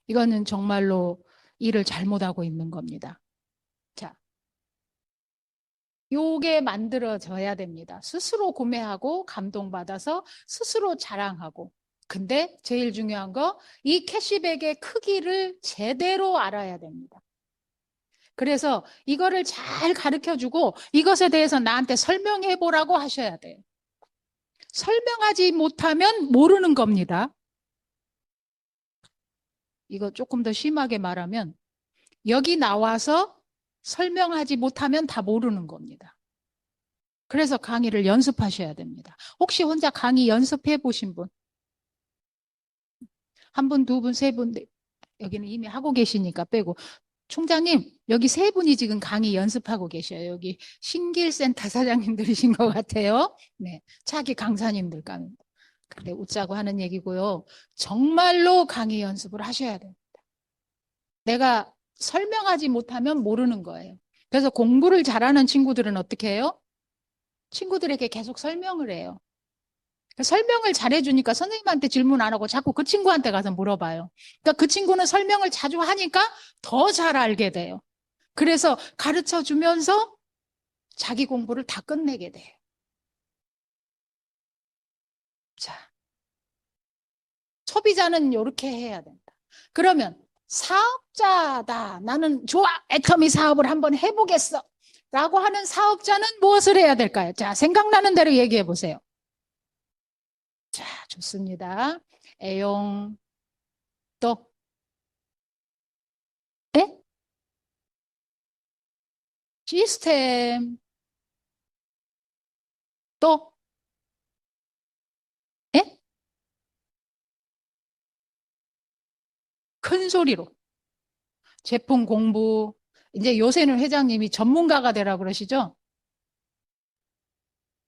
이거는 정말로 일을 잘못하고 있는 겁니다. 자, 요게 만들어져야 됩니다. 스스로 구매하고 감동받아서 스스로 자랑하고. 근데 제일 중요한 거, 이 캐시백의 크기를 제대로 알아야 됩니다. 그래서 이거를 잘 가르쳐 주고 이것에 대해서 나한테 설명해 보라고 하셔야 돼요. 설명하지 못하면 모르는 겁니다. 이거 조금 더 심하게 말하면 여기 나와서 설명하지 못하면 다 모르는 겁니다. 그래서 강의를 연습하셔야 됩니다. 혹시 혼자 강의 연습해 보신 분? 한 분, 두 분, 세 분, 여기는 이미 하고 계시니까 빼고. 총장님, 여기 세 분이 지금 강의 연습하고 계셔요. 여기 신길센터 사장님들이신 것 같아요. 네, 차기 강사님들 갑니다. 근데 웃자고 하는 얘기고요. 정말로 강의 연습을 하셔야 돼요. 내가 설명하지 못하면 모르는 거예요. 그래서 공부를 잘하는 친구들은 어떻게 해요? 친구들에게 계속 설명을 해요. 설명을 잘해주니까 선생님한테 질문 안 하고 자꾸 그 친구한테 가서 물어봐요. 그러니까 그 친구는 설명을 자주 하니까 더 잘 알게 돼요. 그래서 가르쳐 주면서 자기 공부를 다 끝내게 돼요. 자, 소비자는 이렇게 해야 된다. 그러면 사업자다. 나는 좋아. 애터미 사업을 한번 해보겠어. 라고 하는 사업자는 무엇을 해야 될까요? 자, 생각나는 대로 얘기해 보세요. 자, 좋습니다. 애용, 또, 네? 시스템, 또, 예? 큰 소리로. 제품 공부. 이제 요새는 회장님이 전문가가 되라 그러시죠?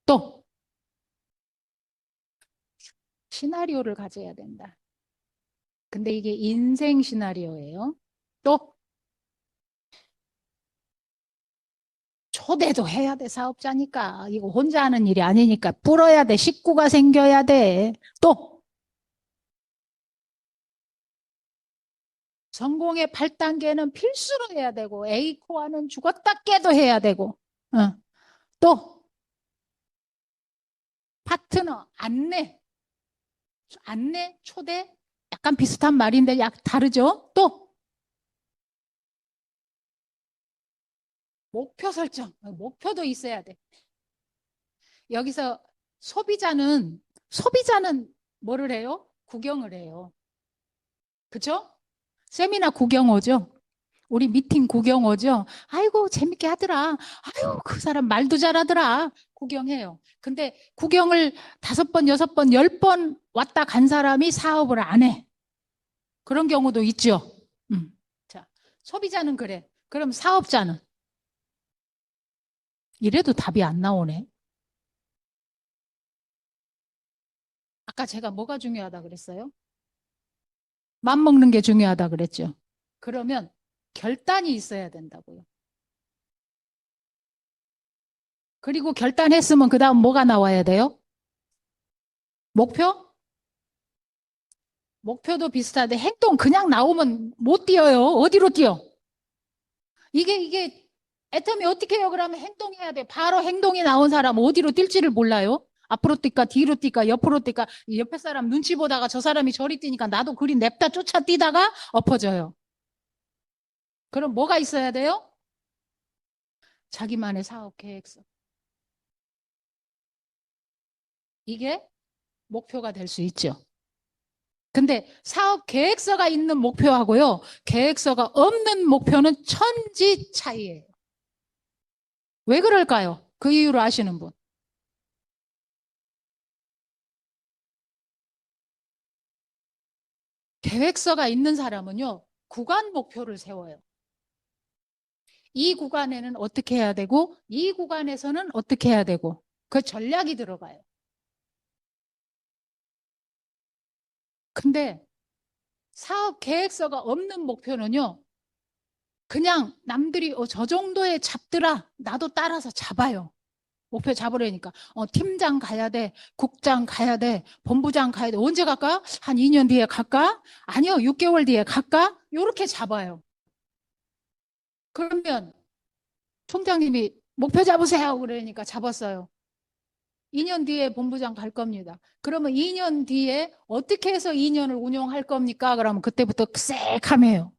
또, 시나리오를 가져야 된다. 근데 이게 인생 시나리오예요. 또, 초대도 해야 돼, 사업자니까. 이거 혼자 하는 일이 아니니까. 불어야 돼, 식구가 생겨야 돼. 또, 성공의 8단계는 필수로 해야 되고, A코어는 죽었다 깨도 해야 되고, 또, 파트너, 안내, 초대, 약간 비슷한 말인데 약 다르죠? 또, 목표 설정, 목표도 있어야 돼. 여기서 소비자는 뭐를 해요? 구경을 해요. 그쵸? 세미나 구경 오죠? 우리 미팅 구경 오죠? 아이고, 재밌게 하더라. 아유, 그 사람 말도 잘하더라. 구경해요. 근데 구경을 5번, 6번, 10번 왔다 간 사람이 사업을 안 해. 그런 경우도 있죠. 자, 소비자는 그래. 그럼 사업자는? 이래도 답이 안 나오네. 아까 제가 뭐가 중요하다 그랬어요? 맘 먹는 게 중요하다 그랬죠. 그러면 결단이 있어야 된다고요. 그리고 결단했으면 그 다음 뭐가 나와야 돼요? 목표? 목표도 비슷한데 행동 그냥 나오면 못 뛰어요. 어디로 뛰어? 이게 애터미 어떻게 해요? 그러면 행동해야 돼. 바로 행동이 나온 사람 어디로 뛸지를 몰라요. 앞으로 뛸까 뒤로 뛸까 옆으로 뛸까 옆에 사람 눈치 보다가 저 사람이 저리 뛰니까 나도 그리 냅다 쫓아 뛰다가 엎어져요. 그럼 뭐가 있어야 돼요? 자기만의 사업 계획서. 이게 목표가 될 수 있죠. 근데 사업 계획서가 있는 목표하고요. 계획서가 없는 목표는 천지 차이예요. 왜 그럴까요? 그 이유를 아시는 분. 계획서가 있는 사람은요. 구간 목표를 세워요. 이 구간에는 어떻게 해야 되고 이 구간에서는 어떻게 해야 되고 그 전략이 들어가요. 근데 사업 계획서가 없는 목표는요. 그냥 남들이 저 정도에 잡더라. 나도 따라서 잡아요. 목표 잡으려니까 팀장 가야 돼. 국장 가야 돼. 본부장 가야 돼. 언제 갈까? 한 2년 뒤에 갈까? 아니요. 6개월 뒤에 갈까? 요렇게 잡아요. 그러면 총장님이 목표 잡으세요. 그러니까 잡았어요. 2년 뒤에 본부장 갈 겁니다. 그러면 2년 뒤에 어떻게 해서 2년을 운영할 겁니까? 그러면 그때부터 쎄하매요.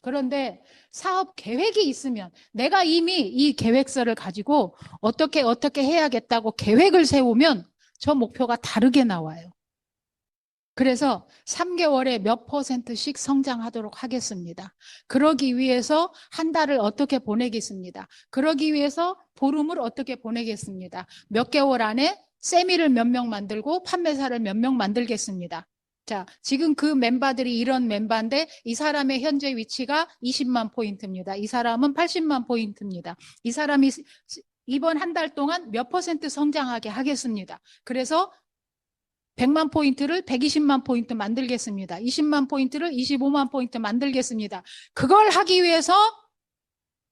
그런데 사업 계획이 있으면 내가 이미 이 계획서를 가지고 어떻게 해야겠다고 계획을 세우면 저 목표가 다르게 나와요. 그래서 3개월에 몇 %씩 성장하도록 하겠습니다. 그러기 위해서 한 달을 어떻게 보내겠습니다. 그러기 위해서 보름을 어떻게 보내겠습니다. 몇 개월 안에 세미를 몇 명 만들고 판매사를 몇 명 만들겠습니다. 자, 지금 그 멤버들이 이런 멤버인데 이 사람의 현재 위치가 20만 포인트입니다. 이 사람은 80만 포인트입니다. 이 사람이 이번 한 달 동안 몇 % 성장하게 하겠습니다. 그래서 100만 포인트를 120만 포인트 만들겠습니다. 20만 포인트를 25만 포인트 만들겠습니다. 그걸 하기 위해서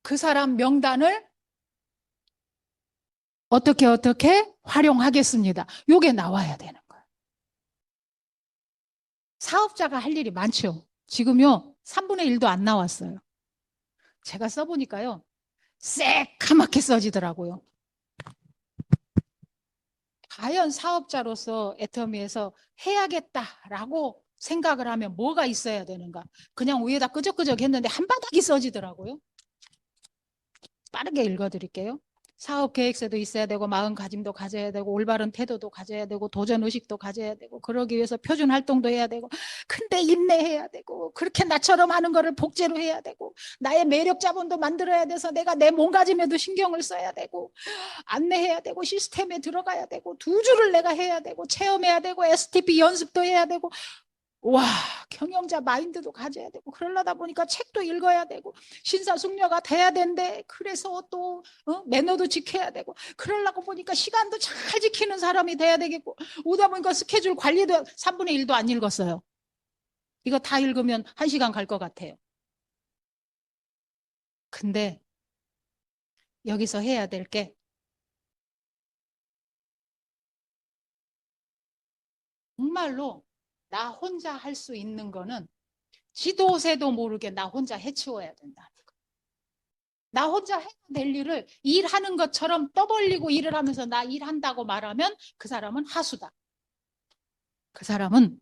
그 사람 명단을 어떻게 활용하겠습니다. 요게 나와야 되는 거예요. 사업자가 할 일이 많죠. 지금요 3분의 1도 안 나왔어요. 제가 써보니까요 새카맣게 써지더라고요. 과연 사업자로서 애터미에서 해야겠다라고 생각을 하면 뭐가 있어야 되는가? 그냥 위에다 끄적끄적 했는데 한 바닥이 써지더라고요. 빠르게 읽어드릴게요. 사업 계획서도 있어야 되고 마음가짐도 가져야 되고 올바른 태도도 가져야 되고 도전의식도 가져야 되고 그러기 위해서 표준 활동도 해야 되고 근데 인내해야 되고 그렇게 나처럼 하는 거를 복제로 해야 되고 나의 매력 자본도 만들어야 돼서 내가 내 몸가짐에도 신경을 써야 되고 안내해야 되고 시스템에 들어가야 되고 2주를 내가 해야 되고 체험해야 되고 STP 연습도 해야 되고 와, 경영자 마인드도 가져야 되고 그러려다 보니까 책도 읽어야 되고 신사숙녀가 돼야 된대. 그래서 또 매너도 지켜야 되고 그러려고 보니까 시간도 잘 지키는 사람이 돼야 되겠고 오다 보니까 스케줄 관리도 3분의 1도 안 읽었어요. 이거 다 읽으면 1시간 갈 것 같아요. 근데 여기서 해야 될 게 정말로 나 혼자 할 수 있는 거는 지도새도 모르게 나 혼자 해치워야 된다. 나 혼자 해야 될 일을 일하는 것처럼 떠벌리고 일을 하면서 나 일한다고 말하면 그 사람은 하수다. 그 사람은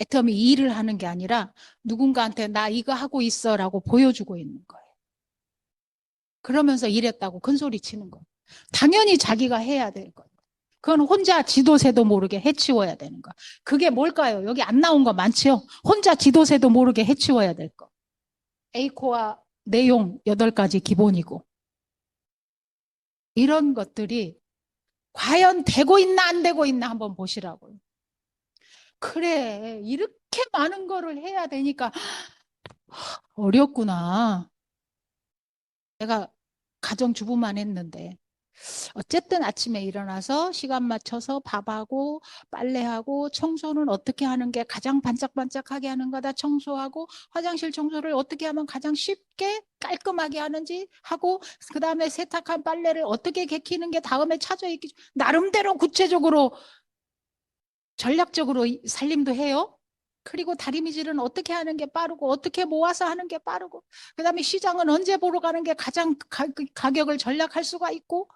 애터미 일을 하는 게 아니라 누군가한테 나 이거 하고 있어 라고 보여주고 있는 거예요. 그러면서 일했다고 큰소리 치는 거예요. 당연히 자기가 해야 될 거예요. 그건 혼자 지도새도 모르게 해치워야 되는 거. 그게 뭘까요? 여기 안 나온 거 많지요? 혼자 지도새도 모르게 해치워야 될 거. A코어 내용 8가지 기본이고 이런 것들이 과연 되고 있나 안 되고 있나 한번 보시라고요. 그래, 이렇게 많은 거를 해야 되니까 어렵구나. 내가 가정주부만 했는데 어쨌든 아침에 일어나서 시간 맞춰서 밥하고 빨래하고 청소는 어떻게 하는 게 가장 반짝반짝하게 하는 거다 청소하고 화장실 청소를 어떻게 하면 가장 쉽게 깔끔하게 하는지 하고 그 다음에 세탁한 빨래를 어떻게 개키는 게 다음에 차져 있기 나름대로 구체적으로 전략적으로 살림도 해요. 그리고 다리미질은 어떻게 하는 게 빠르고 어떻게 모아서 하는 게 빠르고 그다음에 시장은 언제 보러 가는 게 가장 가격을 전략할 수가 있고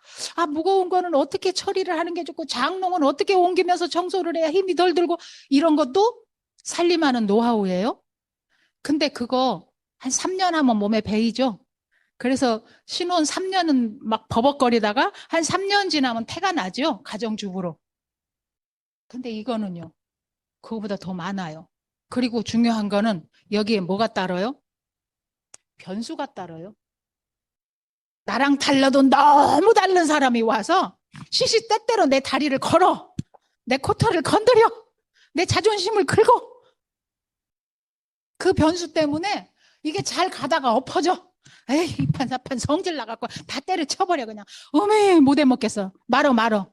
무거운 거는 어떻게 처리를 하는 게 좋고 장롱은 어떻게 옮기면서 청소를 해야 힘이 덜 들고 이런 것도 살림하는 노하우예요. 근데 그거 한 3년 하면 몸에 배이죠. 그래서 신혼 3년은 막 버벅거리다가 한 3년 지나면 태가 나죠. 가정주부로. 근데 이거는요. 그거보다 더 많아요. 그리고 중요한 거는 여기에 뭐가 따라요? 변수가 따라요. 나랑 달라도 너무 다른 사람이 와서 시시때때로 내 다리를 걸어. 내 코털을 건드려. 내 자존심을 긁어. 그 변수 때문에 이게 잘 가다가 엎어져. 에이, 이판사판 성질 나갖고 다 때려쳐버려 그냥. 어메 못해 먹겠어. 말어 말어.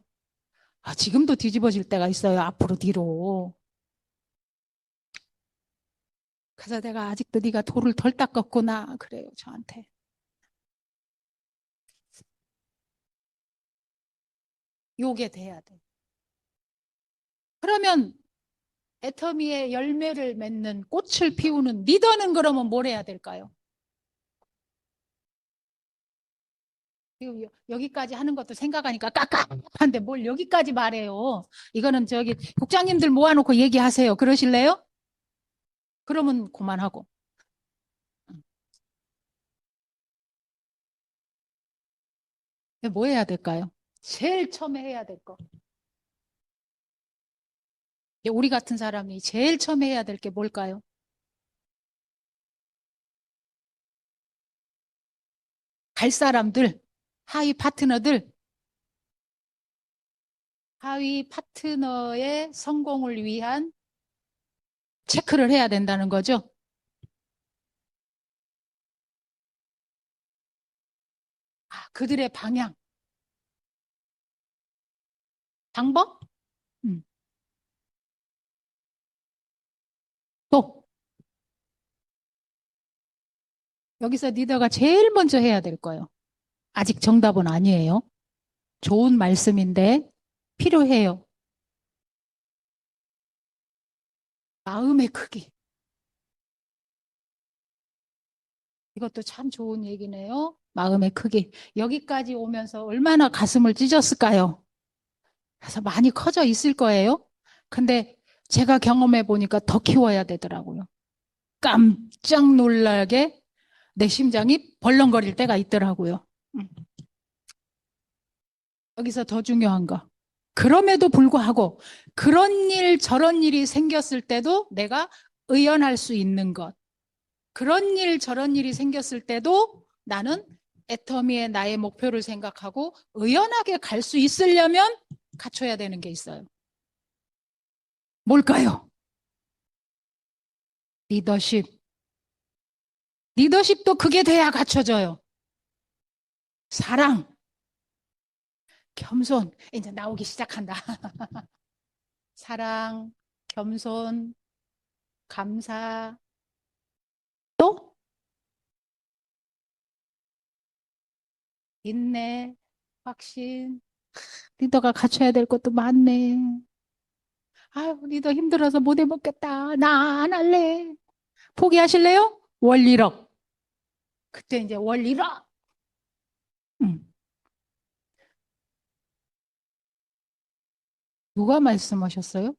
지금도 뒤집어질 때가 있어요. 앞으로 뒤로. 그래서 내가 아직도 네가 돌을 덜 닦았구나 그래요 저한테. 요게 돼야 돼. 그러면 애터미의 열매를 맺는 꽃을 피우는 리더는 그러면 뭘 해야 될까요? 여기까지 하는 것도 생각하니까 깝깝한데 뭘 여기까지 말해요. 이거는 저기 국장님들 모아놓고 얘기하세요. 그러실래요? 그러면 그만하고. 뭐 해야 될까요? 제일 처음에 해야 될 거. 우리 같은 사람이 제일 처음에 해야 될 게 뭘까요? 갈 사람들, 하위 파트너들, 하위 파트너의 성공을 위한 체크를 해야 된다는 거죠. 그들의 방향, 방법? 음. 또 여기서 리더가 제일 먼저 해야 될 거예요. 아직 정답은 아니에요. 좋은 말씀인데 필요해요. 마음의 크기. 이것도 참 좋은 얘기네요. 마음의 크기. 여기까지 오면서 얼마나 가슴을 찢었을까요? 그래서 많이 커져 있을 거예요. 근데 제가 경험해 보니까 더 키워야 되더라고요. 깜짝 놀라게 내 심장이 벌렁거릴 때가 있더라고요. 여기서 더 중요한 거. 그럼에도 불구하고 그런 일 저런 일이 생겼을 때도 내가 의연할 수 있는 것. 그런 일 저런 일이 생겼을 때도 나는 애터미의 나의 목표를 생각하고 의연하게 갈 수 있으려면 갖춰야 되는 게 있어요. 뭘까요? 리더십. 리더십도 그게 돼야 갖춰져요. 사랑, 겸손. 이제 나오기 시작한다. 사랑, 겸손, 감사, 또 인내, 확신. 리더가 갖춰야 될 것도 많네. 아유, 리더 힘들어서 못 해먹겠다. 나 안 할래. 포기하실래요? 원리력. 그때 이제 원리력. 음. 누가 말씀하셨어요?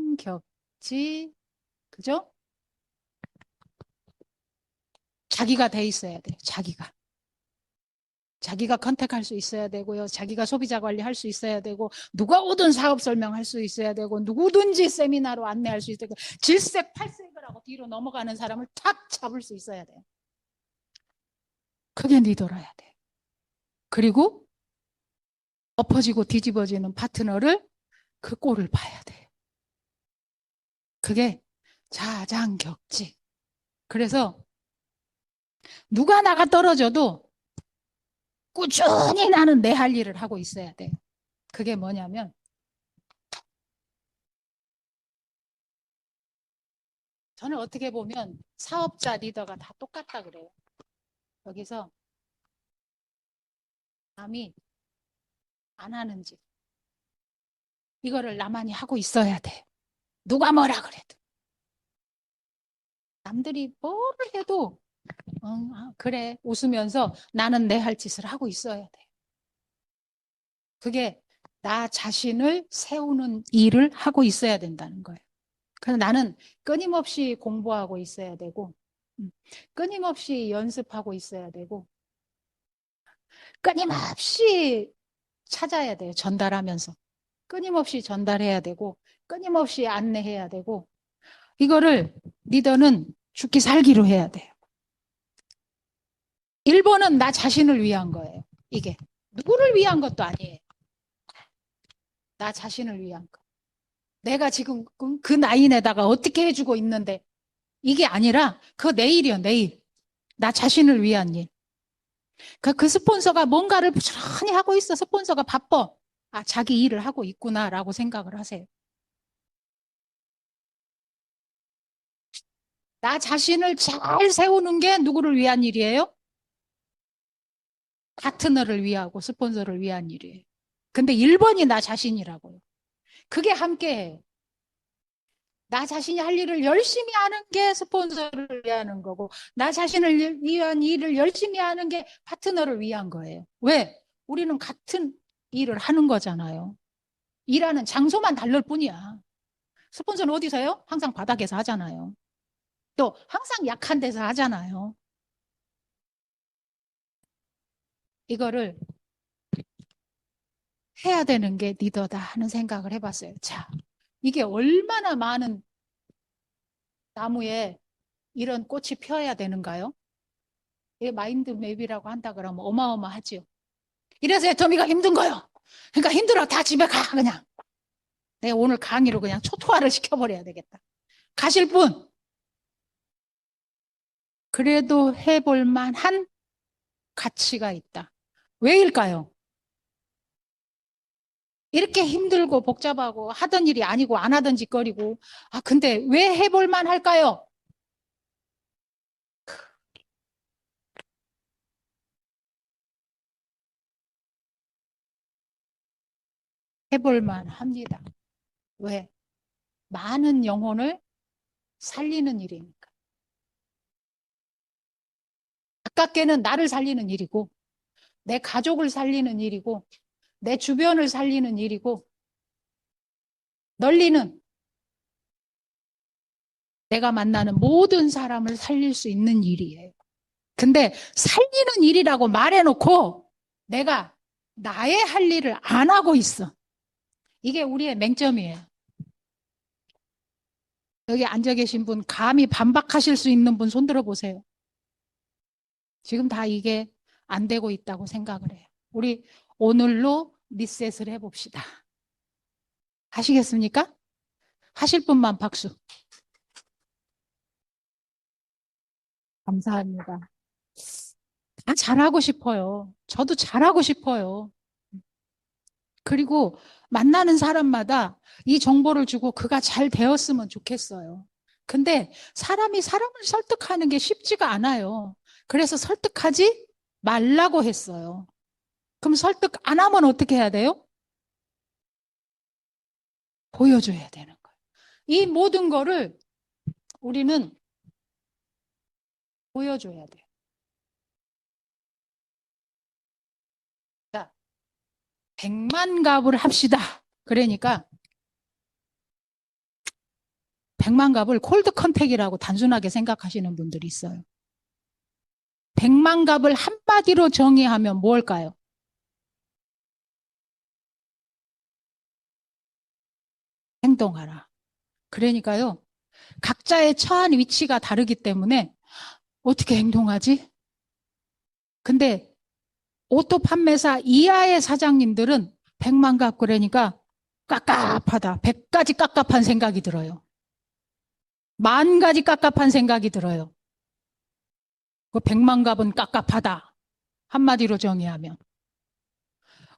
사장격지, 그죠? 자기가 돼 있어야 돼요. 자기가. 자기가 컨택할 수 있어야 되고요. 자기가 소비자 관리할 수 있어야 되고 누가 오든 사업 설명할 수 있어야 되고 누구든지 세미나로 안내할 수 있어야 되고 질색 팔색을 하고 뒤로 넘어가는 사람을 탁 잡을 수 있어야 돼요. 그게 리더라야 돼. 그리고 엎어지고 뒤집어지는 파트너를 그 꼴을 봐야 돼. 그게 자장격지. 그래서 누가 나가 떨어져도 꾸준히 나는 내 할 일을 하고 있어야 돼. 그게 뭐냐면 저는 어떻게 보면 사업자 리더가 다 똑같다 그래요. 여기서 남이 안 하는지 이거를 나만이 하고 있어야 돼. 누가 뭐라 그래도. 남들이 뭐를 해도 응, 그래 웃으면서 나는 내 할 짓을 하고 있어야 돼. 그게 나 자신을 세우는 일을 하고 있어야 된다는 거예요. 그래서 나는 끊임없이 공부하고 있어야 되고 끊임없이 연습하고 있어야 되고 끊임없이 찾아야 돼요. 전달하면서. 끊임없이 전달해야 되고 끊임없이 안내해야 되고 이거를 리더는 죽기 살기로 해야 돼요. 1번은 나 자신을 위한 거예요. 이게 누구를 위한 것도 아니에요. 나 자신을 위한 거. 내가 지금 그 나이에다가 어떻게 해주고 있는데 이게 아니라 그거 내일이요, 내일. 나 자신을 위한 일. 그 스폰서가 뭔가를 부지런히 하고 있어. 스폰서가 바빠. 아, 자기 일을 하고 있구나라고 생각을 하세요. 나 자신을 잘 세우는 게 누구를 위한 일이에요? 파트너를 위하고 스폰서를 위한 일이에요. 근데 1번이 나 자신이라고요. 그게 함께해요. 나 자신이 할 일을 열심히 하는 게 스폰서를 위한 거고 나 자신을 위한 일을 열심히 하는 게 파트너를 위한 거예요. 왜? 우리는 같은 일을 하는 거잖아요. 일하는 장소만 다를 뿐이야. 스폰서는 어디서 해요? 항상 바닥에서 하잖아요. 또 항상 약한 데서 하잖아요. 이거를 해야 되는 게 리더다 하는 생각을 해봤어요. 자, 이게 얼마나 많은 나무에 이런 꽃이 피어야 되는가요? 이게 마인드맵이라고 한다 그러면 어마어마하지요. 이래서 애터미가 힘든 거예요. 그러니까 힘들어. 다 집에 가, 그냥. 내가 오늘 강의로 그냥 초토화를 시켜버려야 되겠다. 가실 분, 그래도 해볼 만한 가치가 있다. 왜일까요? 이렇게 힘들고 복잡하고 하던 일이 아니고 안 하던 짓거리고, 아, 근데 왜 해볼 만할까요? 해볼 만합니다. 왜? 많은 영혼을 살리는 일이니까. 가깝게는 나를 살리는 일이고, 내 가족을 살리는 일이고, 내 주변을 살리는 일이고, 널리는 내가 만나는 모든 사람을 살릴 수 있는 일이에요. 근데 살리는 일이라고 말해놓고 내가 나의 할 일을 안 하고 있어. 이게 우리의 맹점이에요. 여기 앉아 계신 분 감히 반박하실 수 있는 분 손들어 보세요. 지금 다 이게 안 되고 있다고 생각을 해요. 우리 오늘로 리셋을 해봅시다. 하시겠습니까? 하실 분만 박수. 감사합니다. 다 잘하고 싶어요. 저도 잘하고 싶어요. 그리고 만나는 사람마다 이 정보를 주고 그가 잘 되었으면 좋겠어요. 근데 사람이 사람을 설득하는 게 쉽지가 않아요. 그래서 설득하지 말라고 했어요. 그럼 설득 안 하면 어떻게 해야 돼요? 보여줘야 되는 거예요. 이 모든 거를 우리는 보여줘야 돼요. 자, 100만 갑을 합시다. 그러니까 100만 갑을 콜드 컨택이라고 단순하게 생각하시는 분들이 있어요. 100만 갑을 한마디로 정의하면 뭘까요? 행동하라. 그러니까요. 각자의 처한 위치가 다르기 때문에 어떻게 행동하지? 근데 오토 판매사 이하의 사장님들은 100만 갑 그러니까 깝깝하다. 100가지 깝깝한 생각이 들어요. 10,000가지 깝깝한 생각이 들어요. 그 100만 갑은 깝깝하다. 한마디로 정의하면.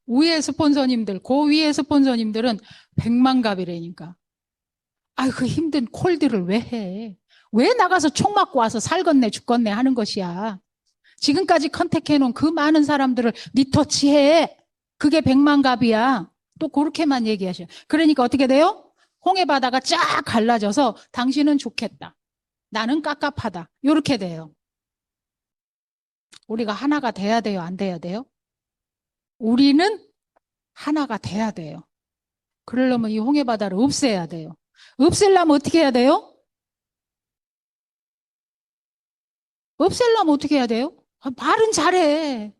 위에 스폰서님들, 그 위에 스폰서님들은 100만 갑이라니까. 아유, 그 힘든 콜드를 왜 해? 왜 나가서 총 맞고 와서 살겠네, 죽겠네 하는 것이야. 지금까지 컨택해놓은 그 많은 사람들을 리터치해. 그게 100만 갑이야. 또 그렇게만 얘기하셔. 그러니까 어떻게 돼요? 홍해 바다가 쫙 갈라져서 당신은 좋겠다. 나는 깝깝하다. 이렇게 돼요. 우리가 하나가 돼야 돼요? 안 돼야 돼요? 우리는 하나가 돼야 돼요. 그러려면 이 홍해 바다를 없애야 돼요. 없애려면 어떻게 해야 돼요? 없애려면 어떻게 해야 돼요? 말은 잘해.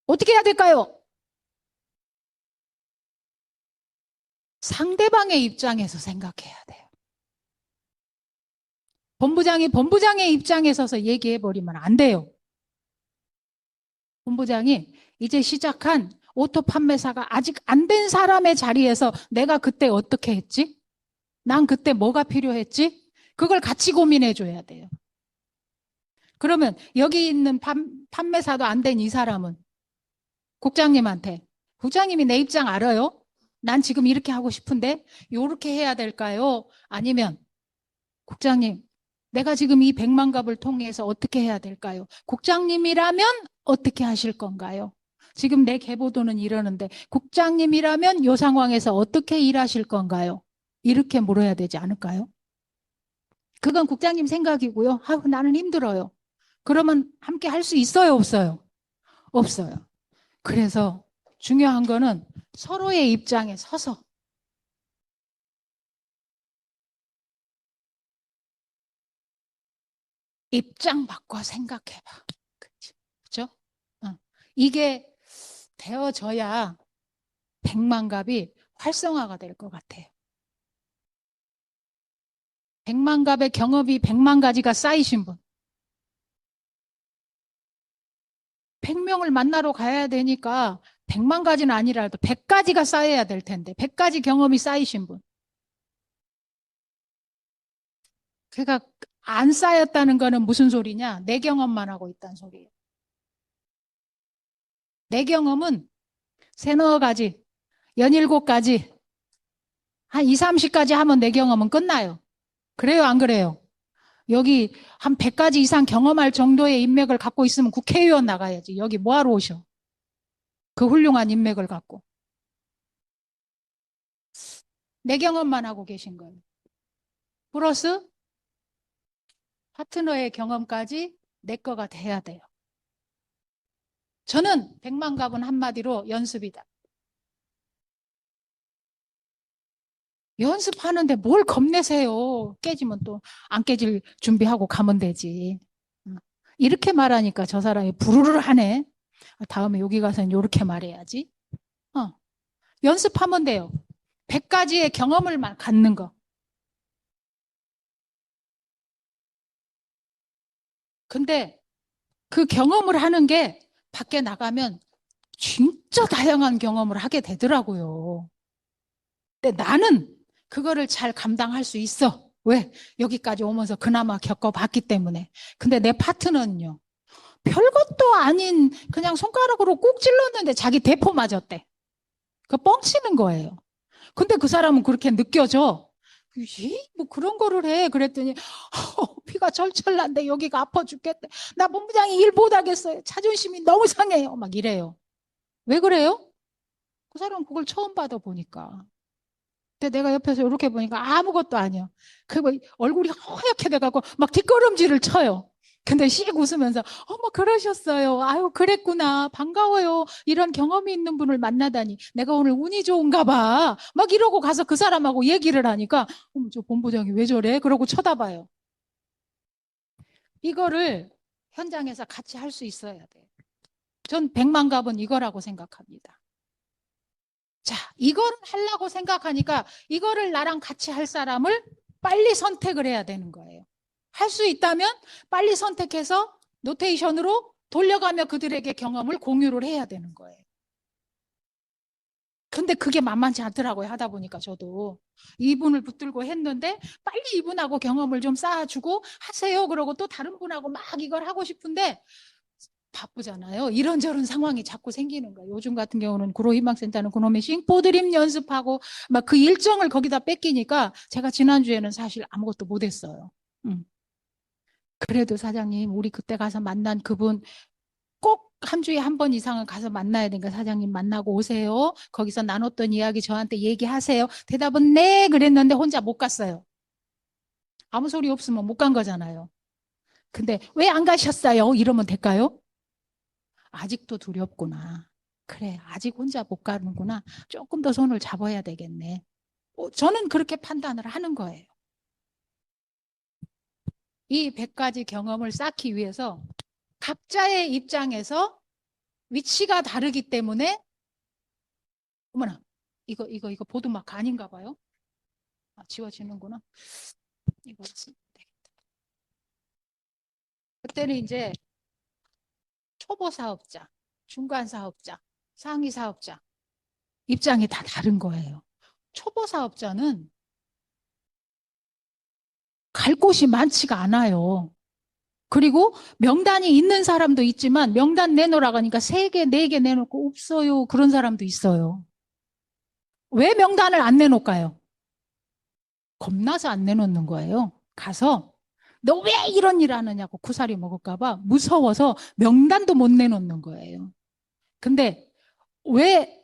어떻게 해야 될까요? 상대방의 입장에서 생각해야 돼요. 본부장이 본부장의 입장에 서서 얘기해버리면 안 돼요. 본부장이 이제 시작한 오토 판매사가 아직 안 된 사람의 자리에서 내가 그때 어떻게 했지? 난 그때 뭐가 필요했지? 그걸 같이 고민해 줘야 돼요. 그러면 여기 있는 판매사도 안 된 이 사람은 국장님한테 국장님이 내 입장 알아요? 난 지금 이렇게 하고 싶은데 이렇게 해야 될까요? 아니면 국장님 내가 지금 이 100만 갑을 통해서 어떻게 해야 될까요? 국장님이라면 어떻게 하실 건가요? 지금 내 계보도는 이러는데 국장님이라면 이 상황에서 어떻게 일하실 건가요? 이렇게 물어야 되지 않을까요? 그건 국장님 생각이고요. 아유, 나는 힘들어요. 그러면 함께 할 수 있어요, 없어요? 없어요. 그래서 중요한 거는 서로의 입장에 서서 입장 바꿔 생각해봐. 그죠? 이게 되어져야 100만 갑이 활성화가 될 것 같아요. 100만 갑의 경업이 100만 가지가 쌓이신 분. 100명을 만나러 가야 되니까 100만 가지는 아니라도 100가지가 쌓여야 될 텐데 100가지 경험이 쌓이신 분. 그러니까 안 쌓였다는 거는 무슨 소리냐? 내 경험만 하고 있다는 소리예요. 내 경험은 세너 가지, 17가지, 한 2, 30가지 하면 내 경험은 끝나요. 그래요, 안 그래요? 여기 한 100가지 이상 경험할 정도의 인맥을 갖고 있으면 국회의원 나가야지. 여기 뭐하러 오셔? 그 훌륭한 인맥을 갖고. 내 경험만 하고 계신 거예요. 플러스 파트너의 경험까지 내 거가 돼야 돼요. 저는 100만 갑은 한마디로 연습이다. 연습하는데 뭘 겁내세요. 깨지면 또 안 깨질 준비하고 가면 되지. 이렇게 말하니까 저 사람이 부르르 하네. 다음에 여기 가서는 이렇게 말해야지. 연습하면 돼요. 100가지의 경험을 갖는 거. 근데 그 경험을 하는 게 밖에 나가면 진짜 다양한 경험을 하게 되더라고요. 근데 나는 그거를 잘 감당할 수 있어. 왜? 여기까지 오면서 그나마 겪어봤기 때문에. 근데 내 파트너는요. 별것도 아닌 그냥 손가락으로 꾹 찔렀는데 자기 대포 맞았대. 그 뻥치는 거예요. 근데 그 사람은 그렇게 느껴져. 뭐 그런 거를 해. 그랬더니 피가 철철 난데 여기가 아파 죽겠대. 나 본부장이 일 못하겠어요. 자존심이 너무 상해요. 막 이래요. 왜 그래요? 그 사람은 그걸 처음 받아보니까. 근데 내가 옆에서 이렇게 보니까 아무것도 아니야. 그리고 얼굴이 허옇게 돼갖고 막 뒷걸음질을 쳐요. 근데 씩 웃으면서 어머 그러셨어요. 아유 그랬구나. 반가워요. 이런 경험이 있는 분을 만나다니. 내가 오늘 운이 좋은가 봐. 막 이러고 가서 그 사람하고 얘기를 하니까 어머 저 본부장이 왜 저래? 그러고 쳐다봐요. 이거를 현장에서 같이 할 수 있어야 돼요. 전 100만 갑은 이거라고 생각합니다. 자, 이걸 하려고 생각하니까 이거를 나랑 같이 할 사람을 빨리 선택을 해야 되는 거예요. 할 수 있다면 빨리 선택해서 노테이션으로 돌려가며 그들에게 경험을 공유를 해야 되는 거예요. 근데 그게 만만치 않더라고요. 하다 보니까 저도 이분을 붙들고 했는데 빨리 이분하고 경험을 좀 쌓아주고 하세요. 그러고 또 다른 분하고 막 이걸 하고 싶은데 바쁘잖아요. 이런저런 상황이 자꾸 생기는 거예요. 요즘 같은 경우는 구로희망센터는 그놈의 싱포드림 연습하고 막 그 일정을 거기다 뺏기니까 제가 지난주에는 사실 아무것도 못했어요. 그래도 사장님, 우리 그때 가서 만난 그분 꼭 한 주에 한 번 이상은 가서 만나야 되니까 사장님 만나고 오세요. 거기서 나눴던 이야기 저한테 얘기하세요. 대답은 네 그랬는데 혼자 못 갔어요. 아무 소리 없으면 못 간 거잖아요. 근데 왜 안 가셨어요? 이러면 될까요? 아직도 두렵구나. 그래, 아직 혼자 못 가는구나. 조금 더 손을 잡아야 되겠네. 저는 그렇게 판단을 하는 거예요. 이 100가지 경험을 쌓기 위해서 각자의 입장에서 위치가 다르기 때문에 어머나, 이거 보드마크 아닌가 봐요. 아, 지워지는구나. 이거 쓰면 되겠다. 그때는 이제 초보 사업자, 중간 사업자, 상위 사업자 입장이 다 다른 거예요. 초보 사업자는 갈 곳이 많지가 않아요. 그리고 명단이 있는 사람도 있지만 명단 내놓으라고 하니까 3개, 4개 내놓고 없어요. 그런 사람도 있어요. 왜 명단을 안 내놓을까요? 겁나서 안 내놓는 거예요. 가서 너 왜 이런 일 하느냐고 구사리 먹을까 봐 무서워서 명단도 못 내놓는 거예요. 근데 왜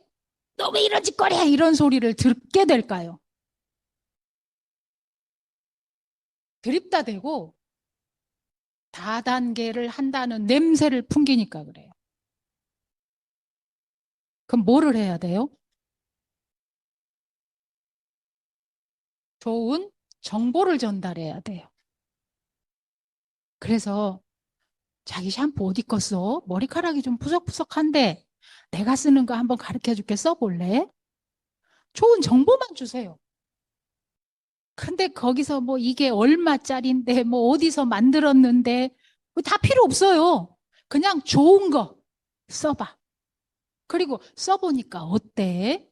너 왜 이런 짓거리 해? 이런 소리를 듣게 될까요? 드립다 대고 다단계를 한다는 냄새를 풍기니까 그래요. 그럼 뭐를 해야 돼요? 좋은 정보를 전달해야 돼요. 그래서 자기 샴푸 어디 거 써? 머리카락이 좀 푸석푸석한데 내가 쓰는 거 한번 가르쳐 줄게 써볼래? 좋은 정보만 주세요. 근데 거기서 뭐 이게 얼마짜린데 뭐 어디서 만들었는데 뭐다 필요 없어요. 그냥 좋은 거 써봐. 그리고 써보니까 어때?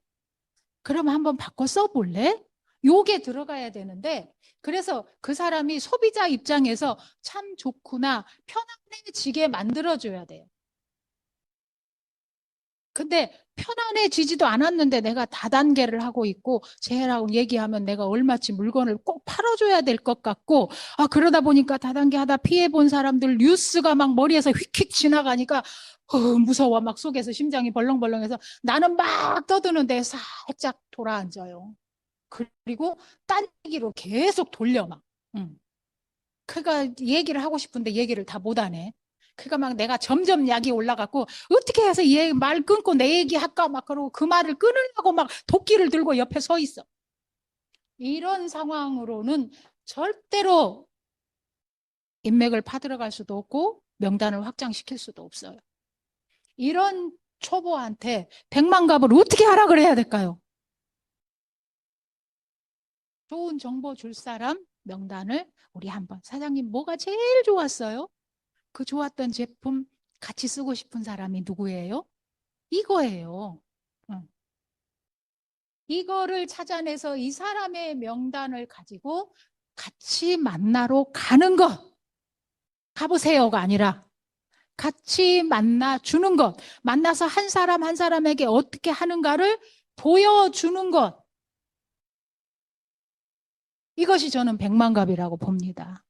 그럼 한번 바꿔 써볼래? 요게 들어가야 되는데 그래서 그 사람이 소비자 입장에서 참 좋구나 편안해지게 만들어줘야 돼요. 근데 편안해지지도 않았는데 내가 다단계를 하고 있고 쟤라고 얘기하면 내가 얼마치 물건을 꼭 팔아줘야 될 것 같고 아 그러다 보니까 다단계 하다 피해본 사람들 뉴스가 막 머리에서 휙휙 지나가니까 무서워 막 속에서 심장이 벌렁벌렁해서 나는 막 떠드는데 살짝 돌아앉아요. 그리고 딴 얘기로 계속 돌려 막. 응. 그러니까 얘기를 하고 싶은데 얘기를 다 못하네. 그러니까 막 내가 점점 약이 올라갔고 어떻게 해서 얘 말 끊고 내 얘기 할까 막 그러고 그 말을 끊으려고 막 도끼를 들고 옆에 서 있어. 이런 상황으로는 절대로 인맥을 파들어갈 수도 없고 명단을 확장시킬 수도 없어요. 이런 초보한테 100만 갑을 어떻게 하라 그래야 될까요? 좋은 정보 줄 사람 명단을 우리 한번 사장님 뭐가 제일 좋았어요? 그 좋았던 제품 같이 쓰고 싶은 사람이 누구예요? 이거예요. 응. 이거를 찾아내서 이 사람의 명단을 가지고 같이 만나러 가는 것. 가보세요가 아니라 같이 만나 주는 것. 만나서 한 사람 한 사람에게 어떻게 하는가를 보여주는 것. 이것이 저는 백만갑이라고 봅니다.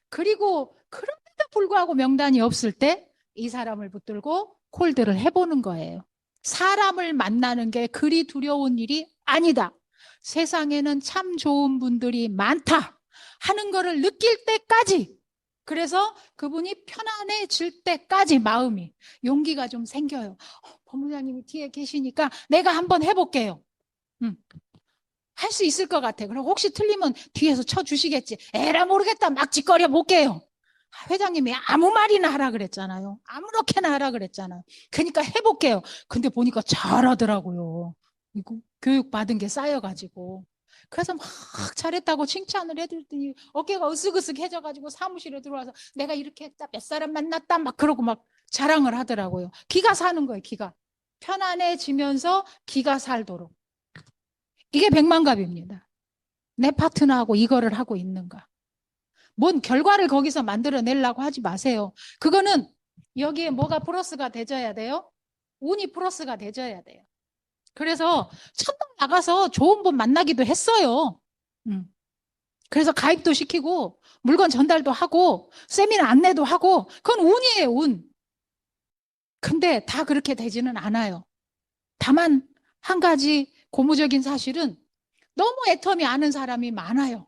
그리고 그런데도 불구하고 명단이 없을 때 이 사람을 붙들고 콜드를 해보는 거예요. 사람을 만나는 게 그리 두려운 일이 아니다. 세상에는 참 좋은 분들이 많다 하는 거를 느낄 때까지 그래서 그분이 편안해질 때까지 마음이 용기가 좀 생겨요. 법무장님이 뒤에 계시니까 내가 한번 해볼게요. 할 수 있을 것 같아. 그리고 혹시 틀리면 뒤에서 쳐주시겠지. 에라 모르겠다. 막 짓거려 볼게요. 회장님이 아무 말이나 하라 그랬잖아요. 아무렇게나 하라 그랬잖아요. 그러니까 해볼게요. 근데 보니까 잘하더라고요. 이거 교육 받은 게 쌓여가지고. 그래서 막 잘했다고 칭찬을 해줬더니 어깨가 으쓱으쓱해져가지고 사무실에 들어와서 내가 이렇게 했다, 몇 사람 만났다, 막 그러고 막 자랑을 하더라고요. 기가 사는 거예요, 기가. 편안해지면서 기가 살도록. 이게 백만갑입니다. 내 파트너하고 이거를 하고 있는가. 뭔 결과를 거기서 만들어내려고 하지 마세요. 그거는 여기에 뭐가 플러스가 되져야 돼요? 운이 플러스가 되져야 돼요. 그래서 첫날 나가서 좋은 분 만나기도 했어요. 그래서 가입도 시키고 물건 전달도 하고 세미나 안내도 하고 그건 운이에요, 운. 근데 다 그렇게 되지는 않아요. 다만 한 가지 고무적인 사실은 너무 애텀이 아는 사람이 많아요.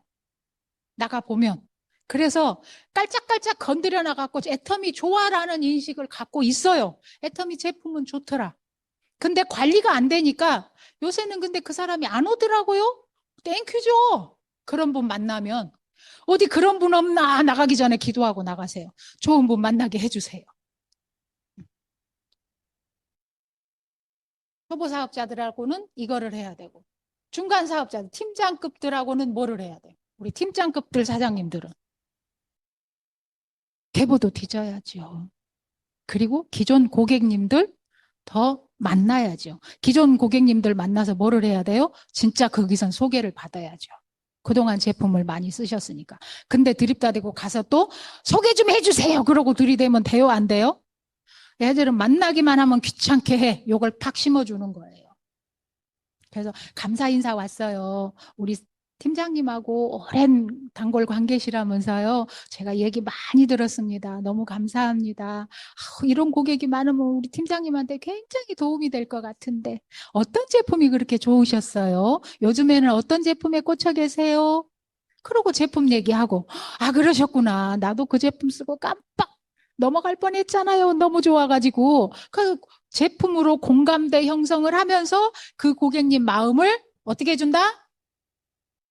나가보면. 그래서 깔짝깔짝 건드려 나가고 애텀이 좋아라는 인식을 갖고 있어요. 애텀이 제품은 좋더라. 근데 관리가 안 되니까 요새는 근데 그 사람이 안 오더라고요. 땡큐죠. 그런 분 만나면. 어디 그런 분 없나 나가기 전에 기도하고 나가세요. 좋은 분 만나게 해주세요. 초보 사업자들하고는 이거를 해야 되고 중간 사업자들, 팀장급들하고는 뭐를 해야 돼요? 우리 팀장급들 사장님들은 계보도 뒤져야죠. 그리고 기존 고객님들 더 만나야죠. 기존 고객님들 만나서 뭐를 해야 돼요? 진짜 거기선 소개를 받아야죠. 그동안 제품을 많이 쓰셨으니까. 근데 드립다 대고 가서 또 소개 좀 해주세요. 그러고 들이대면 돼요? 안 돼요? 애들은 만나기만 하면 귀찮게 해. 요걸 팍 심어주는 거예요. 그래서 감사 인사 왔어요. 우리 팀장님하고 오랜 단골 관계시라면서요. 제가 얘기 많이 들었습니다. 너무 감사합니다. 이런 고객이 많으면 우리 팀장님한테 굉장히 도움이 될 것 같은데 어떤 제품이 그렇게 좋으셨어요? 요즘에는 어떤 제품에 꽂혀 계세요? 그러고 제품 얘기하고 아 그러셨구나. 나도 그 제품 쓰고 깜빡 넘어갈 뻔했잖아요. 너무 좋아가지고 그 제품으로 공감대 형성을 하면서 그 고객님 마음을 어떻게 해준다?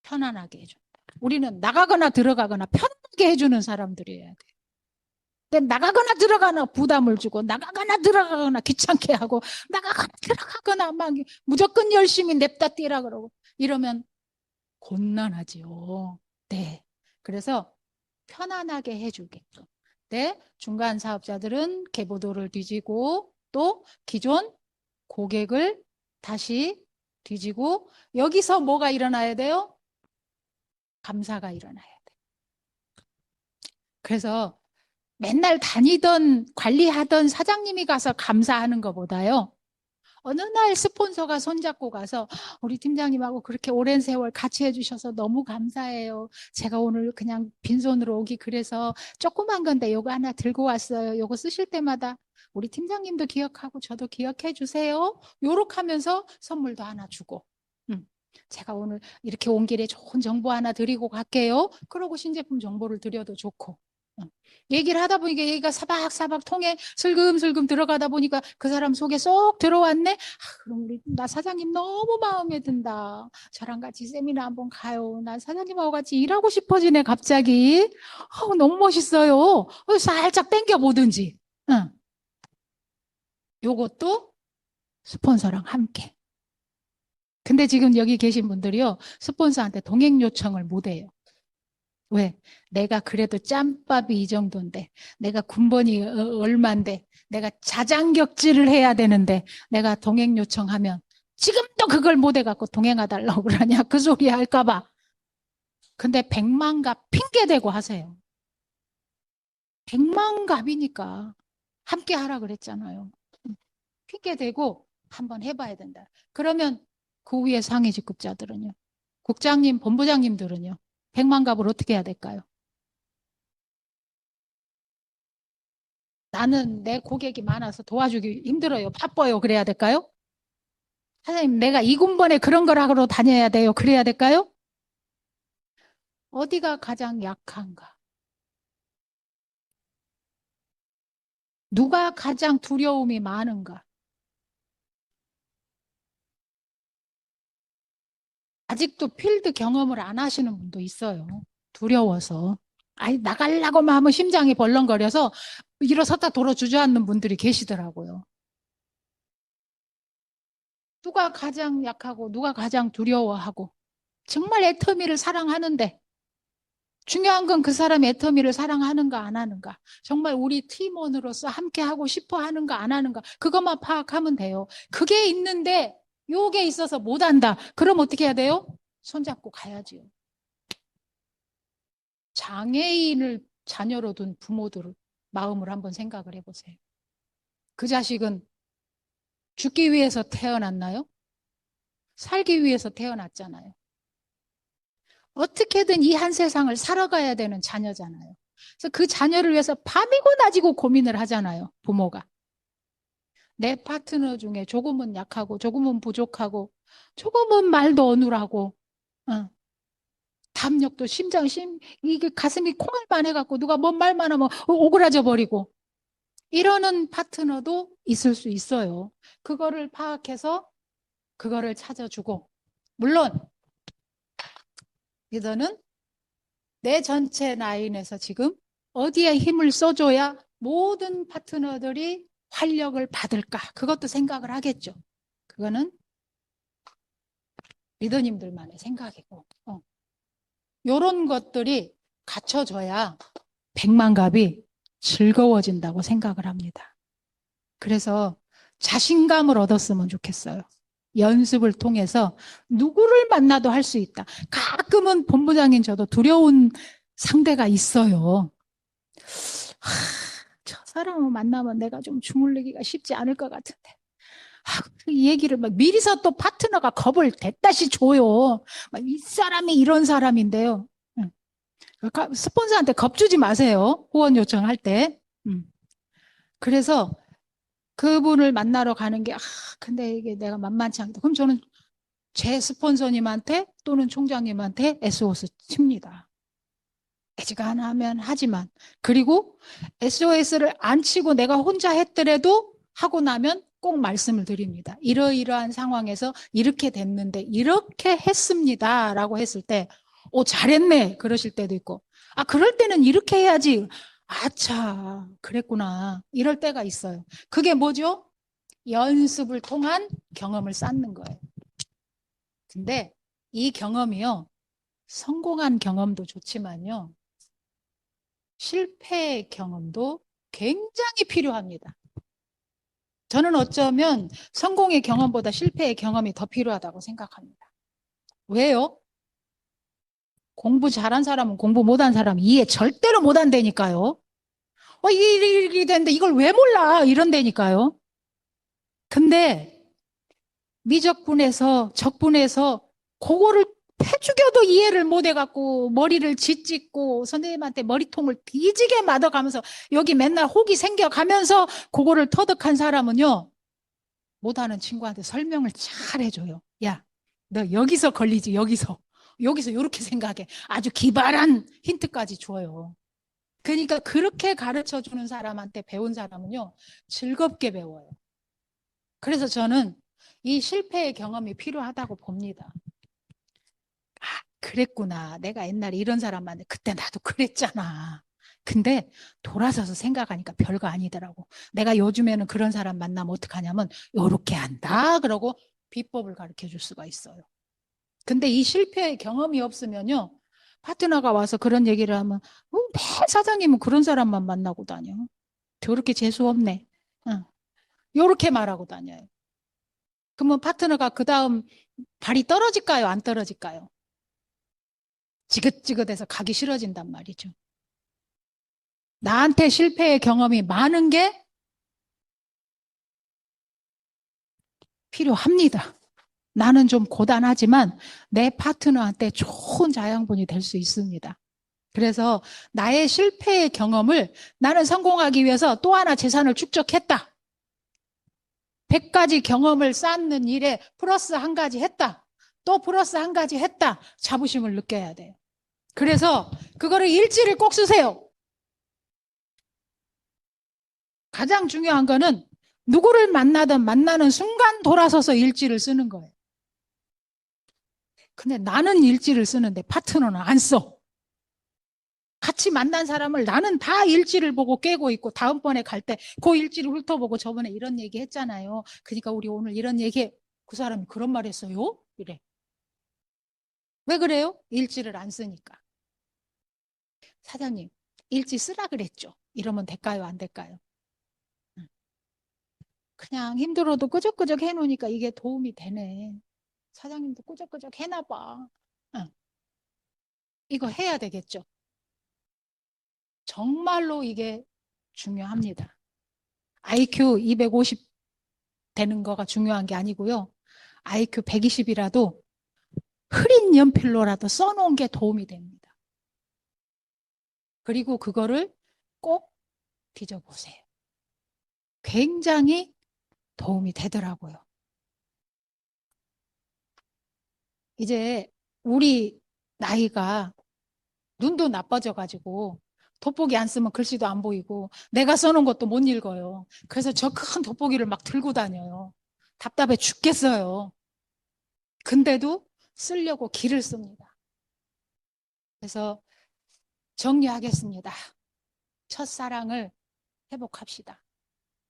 편안하게 해준다. 우리는 나가거나 들어가거나 편하게 해주는 사람들이어야 돼. 근데 나가거나 들어가나 부담을 주고 나가거나 들어가거나 귀찮게 하고 나가거나 들어가거나 막 무조건 열심히 냅다 뛰라 그러고 이러면 곤란하지요. 네. 그래서 편안하게 해주게끔. 네. 중간 사업자들은 계보도를 뒤지고 또 기존 고객을 다시 뒤지고 여기서 뭐가 일어나야 돼요? 감사가 일어나야 돼. 그래서 맨날 다니던 관리하던 사장님이 가서 감사하는 것보다요. 어느 날 스폰서가 손잡고 가서 우리 팀장님하고 그렇게 오랜 세월 같이 해주셔서 너무 감사해요. 제가 오늘 그냥 빈손으로 오기 그래서 조그만 건데 요거 하나 들고 왔어요. 요거 쓰실 때마다 우리 팀장님도 기억하고 저도 기억해 주세요. 요렇게 하면서 선물도 하나 주고. 제가 오늘 이렇게 온 길에 좋은 정보 하나 드리고 갈게요. 그러고 신제품 정보를 드려도 좋고. 얘기를 하다 보니까 얘기가 사박사박 통해 슬금슬금 들어가다 보니까 그 사람 속에 쏙 들어왔네. 아, 그럼 우리 나 사장님 너무 마음에 든다. 저랑 같이 세미나 한번 가요. 나 사장님하고 같이 일하고 싶어지네 갑자기. 너무 멋있어요. 살짝 땡겨 보든지. 응. 요것도 스폰서랑 함께. 근데 지금 여기 계신 분들이요. 스폰서한테 동행 요청을 못 해요. 왜? 내가 그래도 짬밥이 이 정도인데, 내가 군번이 얼만데, 내가 자장격지를 해야 되는데, 내가 동행 요청하면, 지금도 그걸 못 해갖고 동행해달라고 그러냐? 그 소리 할까봐. 근데 백만갑 핑계대고 하세요. 백만갑이니까 함께 하라 그랬잖아요. 핑계대고 한번 해봐야 된다. 그러면 그 위에 상위 직급자들은요? 국장님, 본부장님들은요? 백만갑을 어떻게 해야 될까요? 나는 내 고객이 많아서 도와주기 힘들어요. 바빠요. 그래야 될까요? 사장님, 내가 이 군번에 그런 걸 하러 다녀야 돼요. 그래야 될까요? 어디가 가장 약한가? 누가 가장 두려움이 많은가? 아직도 필드 경험을 안 하시는 분도 있어요. 두려워서. 아니, 나가려고만 하면 심장이 벌렁거려서 일어섰다 돌아 주저앉는 분들이 계시더라고요. 누가 가장 약하고 누가 가장 두려워하고 정말 애터미를 사랑하는데 중요한 건 그 사람이 애터미를 사랑하는가 안 하는가. 정말 우리 팀원으로서 함께 하고 싶어 하는가 안 하는가. 그것만 파악하면 돼요. 그게 있는데 요게 있어서 못 한다. 그럼 어떻게 해야 돼요? 손잡고 가야지요. 장애인을 자녀로 둔 부모들 마음을 한번 생각을 해보세요. 그 자식은 죽기 위해서 태어났나요? 살기 위해서 태어났잖아요. 어떻게든 이 한 세상을 살아가야 되는 자녀잖아요. 그래서 그 자녀를 위해서 밤이고 낮이고 고민을 하잖아요. 부모가. 내 파트너 중에 조금은 약하고 조금은 부족하고 조금은 말도 어눌하고 어, 담력도 이게 가슴이 콩알만 해갖고 누가 뭔 말만 하면 오그라져 버리고 이러는 파트너도 있을 수 있어요. 그거를 파악해서 그거를 찾아주고 물론 리더는 내 전체 라인에서 지금 어디에 힘을 써줘야 모든 파트너들이 활력을 받을까? 그것도 생각을 하겠죠. 그거는 리더님들만의 생각이고 이런 것들이 갖춰져야 백만갑이 즐거워진다고 생각을 합니다. 그래서 자신감을 얻었으면 좋겠어요. 연습을 통해서 누구를 만나도 할 수 있다. 가끔은 본부장인 저도 두려운 상대가 있어요. 저 사람을 만나면 내가 좀 주물르기가 쉽지 않을 것 같은데. 이 얘기를 막 미리서 또 파트너가 겁을 대다시 줘요. 이 사람이 이런 사람인데요. 그러니까 스폰서한테 겁주지 마세요. 후원 요청할 때. 그래서 그분을 만나러 가는 게, 근데 이게 내가 만만치 않다. 그럼 저는 제 스폰서님한테 또는 총장님한테 SOS 칩니다. 애지간하면 하지만. 그리고 SOS를 안 치고 내가 혼자 했더라도 하고 나면 꼭 말씀을 드립니다. 이러이러한 상황에서 이렇게 됐는데 이렇게 했습니다. 라고 했을 때, 오, 잘했네. 그러실 때도 있고. 그럴 때는 이렇게 해야지. 아차, 그랬구나. 이럴 때가 있어요. 그게 뭐죠? 연습을 통한 경험을 쌓는 거예요. 근데 이 경험이요. 성공한 경험도 좋지만요. 실패의 경험도 굉장히 필요합니다. 저는 어쩌면 성공의 경험보다 실패의 경험이 더 필요하다고 생각합니다. 왜요? 공부 잘한 사람은 공부 못한 사람 이해 절대로 못한다니까요. 이게 됐는데 이걸 왜 몰라? 이런다니까요. 근데 미적분해서 적분해서 그거를 패죽여도 이해를 못 해갖고 머리를 짓짓고 선생님한테 머리통을 뒤지게 맞아가면서 여기 맨날 혹이 생겨가면서 그거를 터득한 사람은요. 못하는 친구한테 설명을 잘 해줘요. 야, 너 여기서 걸리지 여기서. 여기서 이렇게 생각해. 아주 기발한 힌트까지 줘요. 그러니까 그렇게 가르쳐주는 사람한테 배운 사람은요. 즐겁게 배워요. 그래서 저는 이 실패의 경험이 필요하다고 봅니다. 그랬구나. 내가 옛날에 이런 사람 만났는데 그때 나도 그랬잖아. 근데 돌아서서 생각하니까 별거 아니더라고. 내가 요즘에는 그런 사람 만나면 어떡하냐면 요렇게 한다. 그러고 비법을 가르쳐 줄 수가 있어요. 근데 이 실패의 경험이 없으면요. 파트너가 와서 그런 얘기를 하면 매 사장님은 그런 사람만 만나고 다녀. 저렇게 재수없네. 응. 요렇게 말하고 다녀요. 그러면 파트너가 그 다음 발이 떨어질까요? 안 떨어질까요? 지긋지긋해서 가기 싫어진단 말이죠. 나한테 실패의 경험이 많은 게 필요합니다. 나는 좀 고단하지만 내 파트너한테 좋은 자양분이 될 수 있습니다. 그래서 나의 실패의 경험을 나는 성공하기 위해서 또 하나 재산을 축적했다. 100가지 경험을 쌓는 일에 플러스 한 가지 했다. 또 플러스 한 가지 했다. 자부심을 느껴야 돼요. 그래서 그거를 일지를 꼭 쓰세요. 가장 중요한 거는 누구를 만나든 만나는 순간 돌아서서 일지를 쓰는 거예요. 근데 나는 일지를 쓰는데 파트너는 안 써. 같이 만난 사람을 나는 다 일지를 보고 깨고 있고 다음번에 갈 때 그 일지를 훑어보고 저번에 이런 얘기 했잖아요. 그러니까 우리 오늘 이런 얘기 그 사람이 그런 말 했어요? 이래. 왜 그래요? 일지를 안 쓰니까. 사장님, 일지 쓰라 그랬죠. 이러면 될까요? 안 될까요? 응. 그냥 힘들어도 끄적끄적 해놓으니까 이게 도움이 되네. 사장님도 끄적끄적 해나 봐. 응. 이거 해야 되겠죠. 정말로 이게 중요합니다. IQ 250 되는 거가 중요한 게 아니고요. IQ 120이라도 흐린 연필로라도 써놓은 게 도움이 됩니다. 그리고 그거를 꼭 뒤져보세요. 굉장히 도움이 되더라고요. 이제 우리 나이가 눈도 나빠져가지고 돋보기 안 쓰면 글씨도 안 보이고 내가 써놓은 것도 못 읽어요. 그래서 저 큰 돋보기를 막 들고 다녀요. 답답해 죽겠어요. 근데도 쓰려고 기를 씁니다. 그래서 정리하겠습니다. 첫사랑을 회복합시다.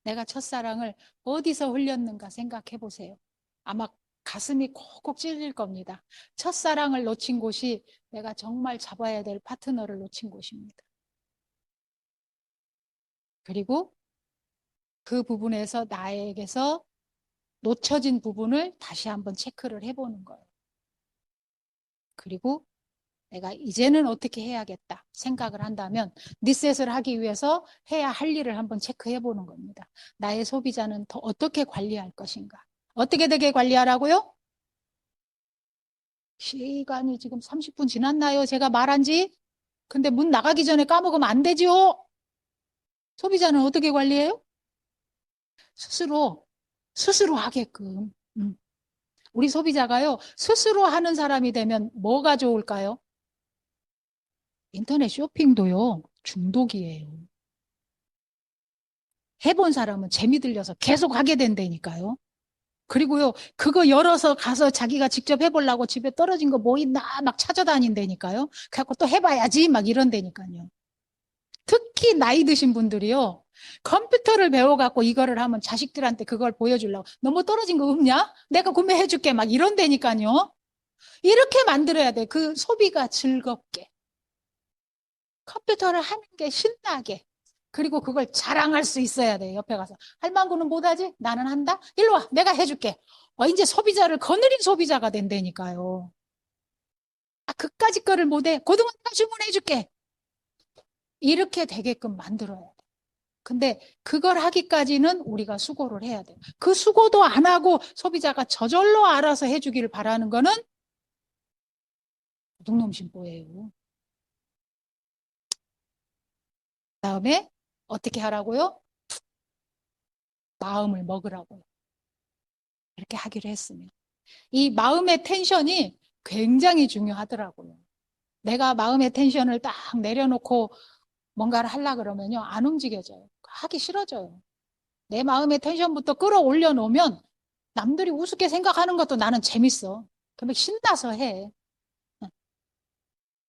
내가 첫사랑을 어디서 흘렸는가 생각해 보세요. 아마 가슴이 콕콕 찔릴 겁니다. 첫사랑을 놓친 곳이 내가 정말 잡아야 될 파트너를 놓친 곳입니다. 그리고 그 부분에서 나에게서 놓쳐진 부분을 다시 한번 체크를 해보는 거예요. 그리고 내가 이제는 어떻게 해야겠다 생각을 한다면 리셋을 하기 위해서 해야 할 일을 한번 체크해 보는 겁니다. 나의 소비자는 더 어떻게 관리할 것인가? 어떻게 되게 관리하라고요? 시간이 지금 30분 지났나요? 제가 말한 지? 근데 문 나가기 전에 까먹으면 안 되죠? 소비자는 어떻게 관리해요? 스스로, 스스로 하게끔. 우리 소비자가요, 스스로 하는 사람이 되면 뭐가 좋을까요? 인터넷 쇼핑도요, 중독이에요. 해본 사람은 재미 들려서 계속 하게 된다니까요. 그리고요, 그거 열어서 가서 자기가 직접 해보려고 집에 떨어진 거 뭐 있나 막 찾아다닌다니까요. 그래갖고 또 해봐야지 막 이런다니까요. 특히 나이 드신 분들이요, 컴퓨터를 배워갖고 이거를 하면 자식들한테 그걸 보여주려고 너 뭐 떨어진 거 없냐? 내가 구매해줄게 막 이런다니까요. 이렇게 만들어야 돼. 그 소비가 즐겁게. 컴퓨터를 하는 게 신나게. 그리고 그걸 자랑할 수 있어야 돼. 옆에 가서. 할망구는 못하지? 나는 한다? 일로 와. 내가 해줄게. 이제 소비자를 거느린 소비자가 된다니까요. 아, 그까짓 거를 못해. 고등어 내가 주문해줄게. 이렇게 되게끔 만들어야 돼. 근데 그걸 하기까지는 우리가 수고를 해야 돼. 그 수고도 안 하고 소비자가 저절로 알아서 해주기를 바라는 거는 도둑놈 심보예요. 그다음에 어떻게 하라고요? 마음을 먹으라고요. 이렇게 하기로 했으면. 이 마음의 텐션이 굉장히 중요하더라고요. 내가 마음의 텐션을 딱 내려놓고 뭔가를 하려 그러면요, 안 움직여져요. 하기 싫어져요. 내 마음의 텐션부터 끌어올려 놓으면 남들이 우습게 생각하는 것도 나는 재밌어. 그러면 신나서 해.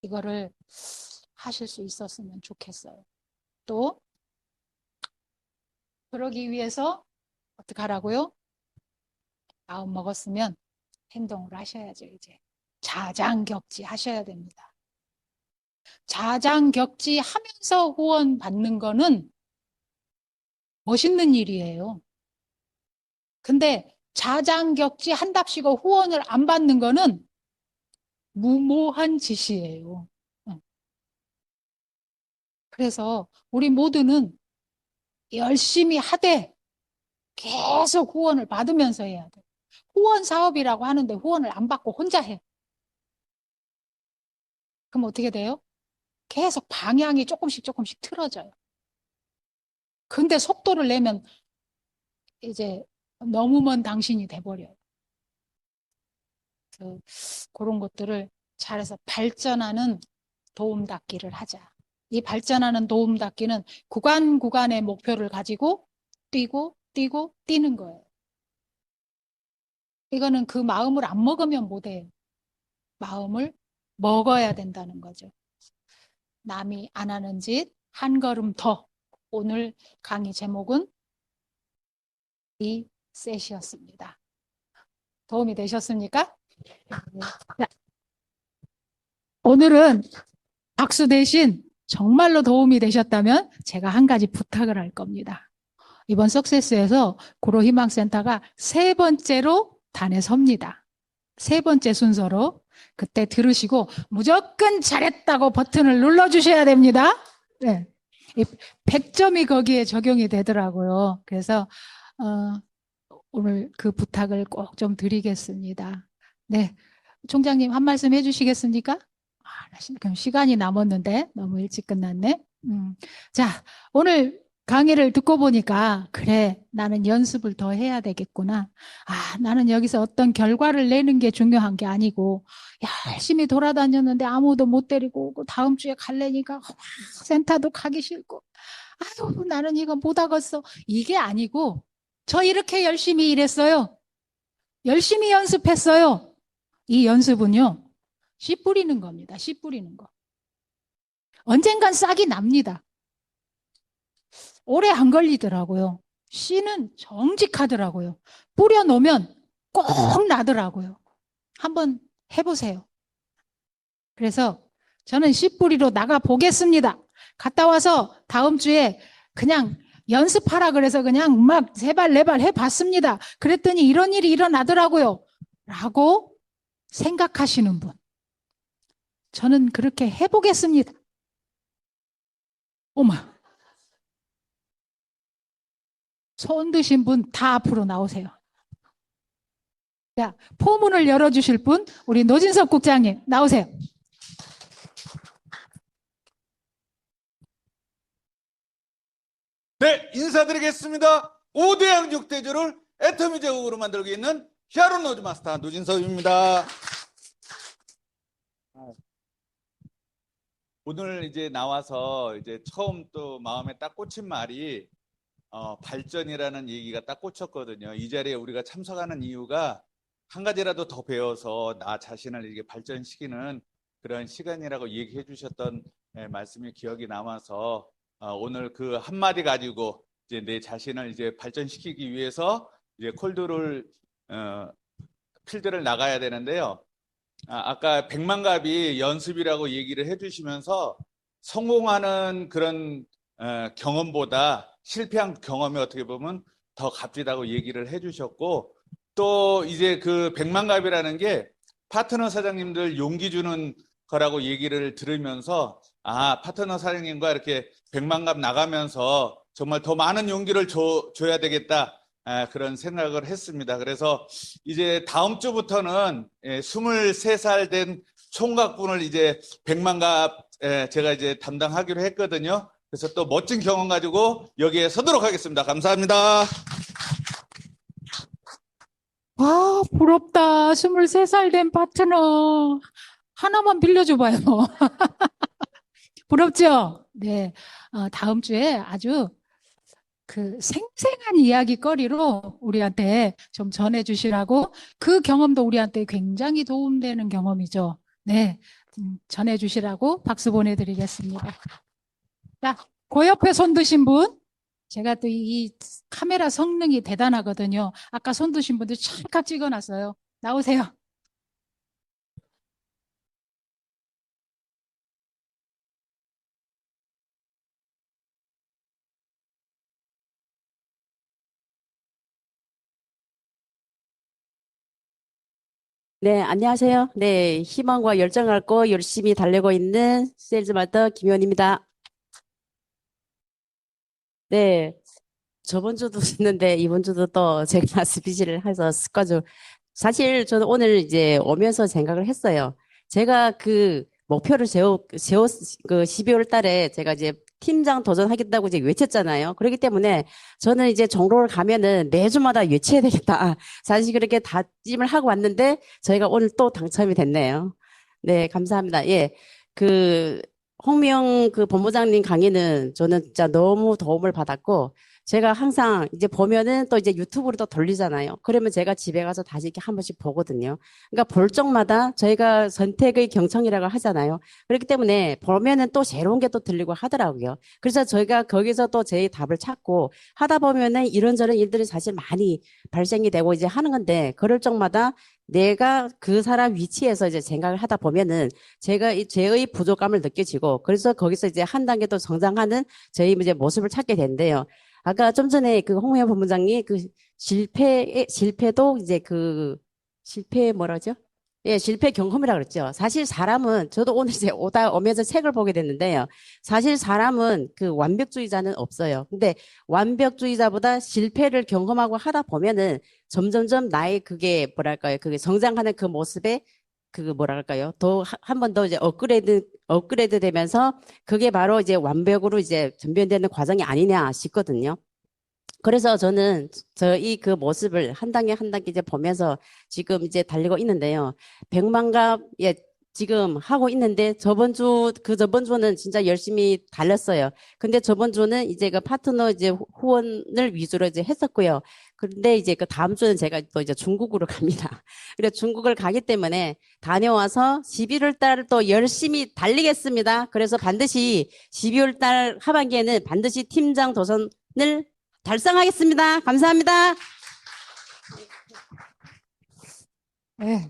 이거를 하실 수 있었으면 좋겠어요. 또 그러기 위해서 어떻게 하라고요? 마음 먹었으면 행동을 하셔야죠, 이제. 자장격지 하셔야 됩니다. 자장격지 하면서 후원 받는 거는 멋있는 일이에요. 근데 자장격지 한답시고 후원을 안 받는 거는 무모한 짓이에요. 그래서 우리 모두는 열심히 하되 계속 후원을 받으면서 해야 돼. 후원 사업이라고 하는데 후원을 안 받고 혼자 해. 그럼 어떻게 돼요? 계속 방향이 조금씩 조금씩 틀어져요. 근데 속도를 내면 이제 너무 먼 당신이 돼버려요. 그런 것들을 잘해서 발전하는 도움닫기를 하자. 이 발전하는 도움닫기는 구간 구간의 목표를 가지고 뛰고 뛰고 뛰는 거예요. 이거는 그 마음을 안 먹으면 못해요. 마음을 먹어야 된다는 거죠. 남이 안 하는 짓 한 걸음 더. 오늘 강의 제목은 이 셋이었습니다. 도움이 되셨습니까? 네. 오늘은 박수 대신 정말로 도움이 되셨다면 제가 한 가지 부탁을 할 겁니다. 이번 석세스에서 구로희망센터가 세 번째로 단에 섭니다. 세 번째 순서로 그때 들으시고 무조건 잘했다고 버튼을 눌러주셔야 됩니다. 네. 100점이 거기에 적용이 되더라고요. 그래서 오늘 그 부탁을 꼭 좀 드리겠습니다. 네, 총장님 한 말씀 해주시겠습니까? 그럼 시간이 남았는데 너무 일찍 끝났네. 자, 오늘 강의를 듣고 보니까 그래, 나는 연습을 더 해야 되겠구나. 나는 여기서 어떤 결과를 내는 게 중요한 게 아니고 열심히 돌아다녔는데 아무도 못 데리고 오고 다음 주에 갈래니까 센터도 가기 싫고 아유, 나는 이거 못 하겠어. 이게 아니고 저 이렇게 열심히 일했어요. 열심히 연습했어요. 이 연습은요, 씨 뿌리는 겁니다. 씨 뿌리는 거. 언젠간 싹이 납니다. 오래 안 걸리더라고요. 씨는 정직하더라고요. 뿌려놓으면 꼭 나더라고요. 한번 해보세요. 그래서 저는 씨 뿌리로 나가 보겠습니다. 갔다 와서 다음 주에 그냥 연습하라 그래서 그냥 막 세 발, 네 발 해봤습니다. 그랬더니 이런 일이 일어나더라고요. 라고 생각하시는 분. 저는 그렇게 해보겠습니다. 어머. 손 드신 분 다 앞으로 나오세요. 자, 포문을 열어주실 분, 우리 노진석 국장님, 나오세요. 네, 인사드리겠습니다. 5대양 6대조를 애터미 제국으로 만들고 있는 히아로 노즈 마스터 노진석입니다. 오늘 이제 나와서 이제 처음 또 마음에 딱 꽂힌 말이 발전이라는 얘기가 딱 꽂혔거든요. 이 자리에 우리가 참석하는 이유가 한 가지라도 더 배워서 나 자신을 이렇게 발전시키는 그런 시간이라고 얘기해 주셨던 말씀이 기억이 남아서 오늘 그 한마디 가지고 이제 내 자신을 이제 발전시키기 위해서 이제 필드를 나가야 되는데요. 아까 백만갑이 연습이라고 얘기를 해주시면서 성공하는 그런 경험보다 실패한 경험이 어떻게 보면 더 값지다고 얘기를 해주셨고, 또 이제 그 백만갑이라는 게 파트너 사장님들 용기 주는 거라고 얘기를 들으면서 파트너 사장님과 이렇게 백만갑 나가면서 정말 더 많은 용기를 줘야 되겠다, 그런 생각을 했습니다. 그래서 이제 다음 주부터는 23살 된 총각분을 이제 백만갑 제가 이제 담당하기로 했거든요. 그래서 또 멋진 경험 가지고 여기에 서도록 하겠습니다. 감사합니다. 부럽다. 23살 된 파트너. 하나만 빌려줘봐요. 부럽죠? 네. 다음 주에 아주 그 생생한 이야기거리로 우리한테 좀 전해주시라고, 그 경험도 우리한테 굉장히 도움되는 경험이죠. 네. 전해주시라고 박수 보내드리겠습니다. 자, 그 옆에 손 드신 분. 제가 또 이 카메라 성능이 대단하거든요. 아까 손 드신 분들 찰칵 찍어놨어요. 나오세요. 네, 안녕하세요. 네, 희망과 열정을 갖고 열심히 달리고 있는 세일즈 마더 김효원입니다. 네, 저번 주도 했는데 이번 주도 또 제가 스피치를 해서 습관적으로 사실 저는 오늘 이제 오면서 생각을 했어요. 제가 그 목표를 그 12월 달에 제가 이제 팀장 도전하겠다고 이제 외쳤잖아요. 그렇기 때문에 저는 이제 종로를 가면은 매주마다 외쳐야 되겠다. 사실 그렇게 다짐을 하고 왔는데 저희가 오늘 또 당첨이 됐네요. 네, 감사합니다. 예. 그 홍미영 그 본부장님 강의는 저는 진짜 너무 도움을 받았고, 제가 항상 이제 보면은 또 이제 유튜브로 또 돌리잖아요. 그러면 제가 집에 가서 다시 이렇게 한 번씩 보거든요. 그러니까 볼 적마다 저희가 선택의 경청이라고 하잖아요. 그렇기 때문에 보면은 또 새로운 게 또 들리고 하더라고요. 그래서 저희가 거기서 또 제 답을 찾고 하다 보면은 이런저런 일들이 사실 많이 발생이 되고 이제 하는 건데, 그럴 적마다 내가 그 사람 위치에서 이제 생각을 하다 보면은 제의 부족감을 느껴지고, 그래서 거기서 이제 한 단계 또 성장하는 저희 이제 모습을 찾게 된대요. 아까 좀 전에 그 홍명호 본부장이 그 실패도 이제 그 실패 뭐라죠? 예, 실패 경험이라 그랬죠. 사실 사람은, 저도 오늘 이제 오면서 책을 보게 됐는데요. 사실 사람은 그 완벽주의자는 없어요. 근데 완벽주의자보다 실패를 경험하고 하다 보면은 점점점 나의 그게 뭐랄까요? 그게 성장하는 그 모습에 그 뭐랄까요? 더 한 번 더 이제 업그레이드 되면서 그게 바로 이제 완벽으로 이제 전변되는 과정이 아니냐 싶거든요. 그래서 저는 저희 그 모습을 한 단계 한 단계 이제 보면서 지금 이제 달리고 있는데요. 백만갑, 예, 지금 하고 있는데 저번 주는 진짜 열심히 달렸어요. 근데 저번 주는 이제 그 파트너 이제 후원을 위주로 이제 했었고요. 근데 이제 그 다음 주는 제가 또 이제 중국으로 갑니다. 그래서 중국을 가기 때문에 다녀와서 11월 달 또 열심히 달리겠습니다. 그래서 반드시 12월 달 하반기에는 반드시 팀장 도전을 달성하겠습니다. 감사합니다. 네,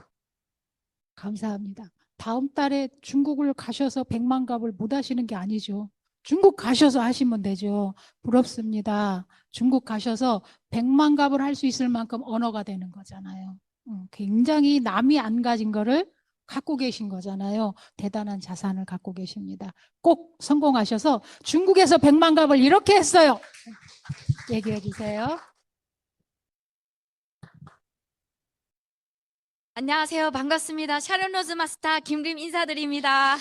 감사합니다. 다음 달에 중국을 가셔서 백만갑을 못 하시는 게 아니죠. 중국 가셔서 하시면 되죠. 부럽습니다. 중국 가셔서 백만갑을 할 수 있을 만큼 언어가 되는 거잖아요. 굉장히 남이 안 가진 거를 갖고 계신 거잖아요. 대단한 자산을 갖고 계십니다. 꼭 성공하셔서 중국에서 백만갑을 이렇게 했어요. 얘기해 주세요. 안녕하세요. 반갑습니다. 샤론 로즈 마스터 김림 인사드립니다.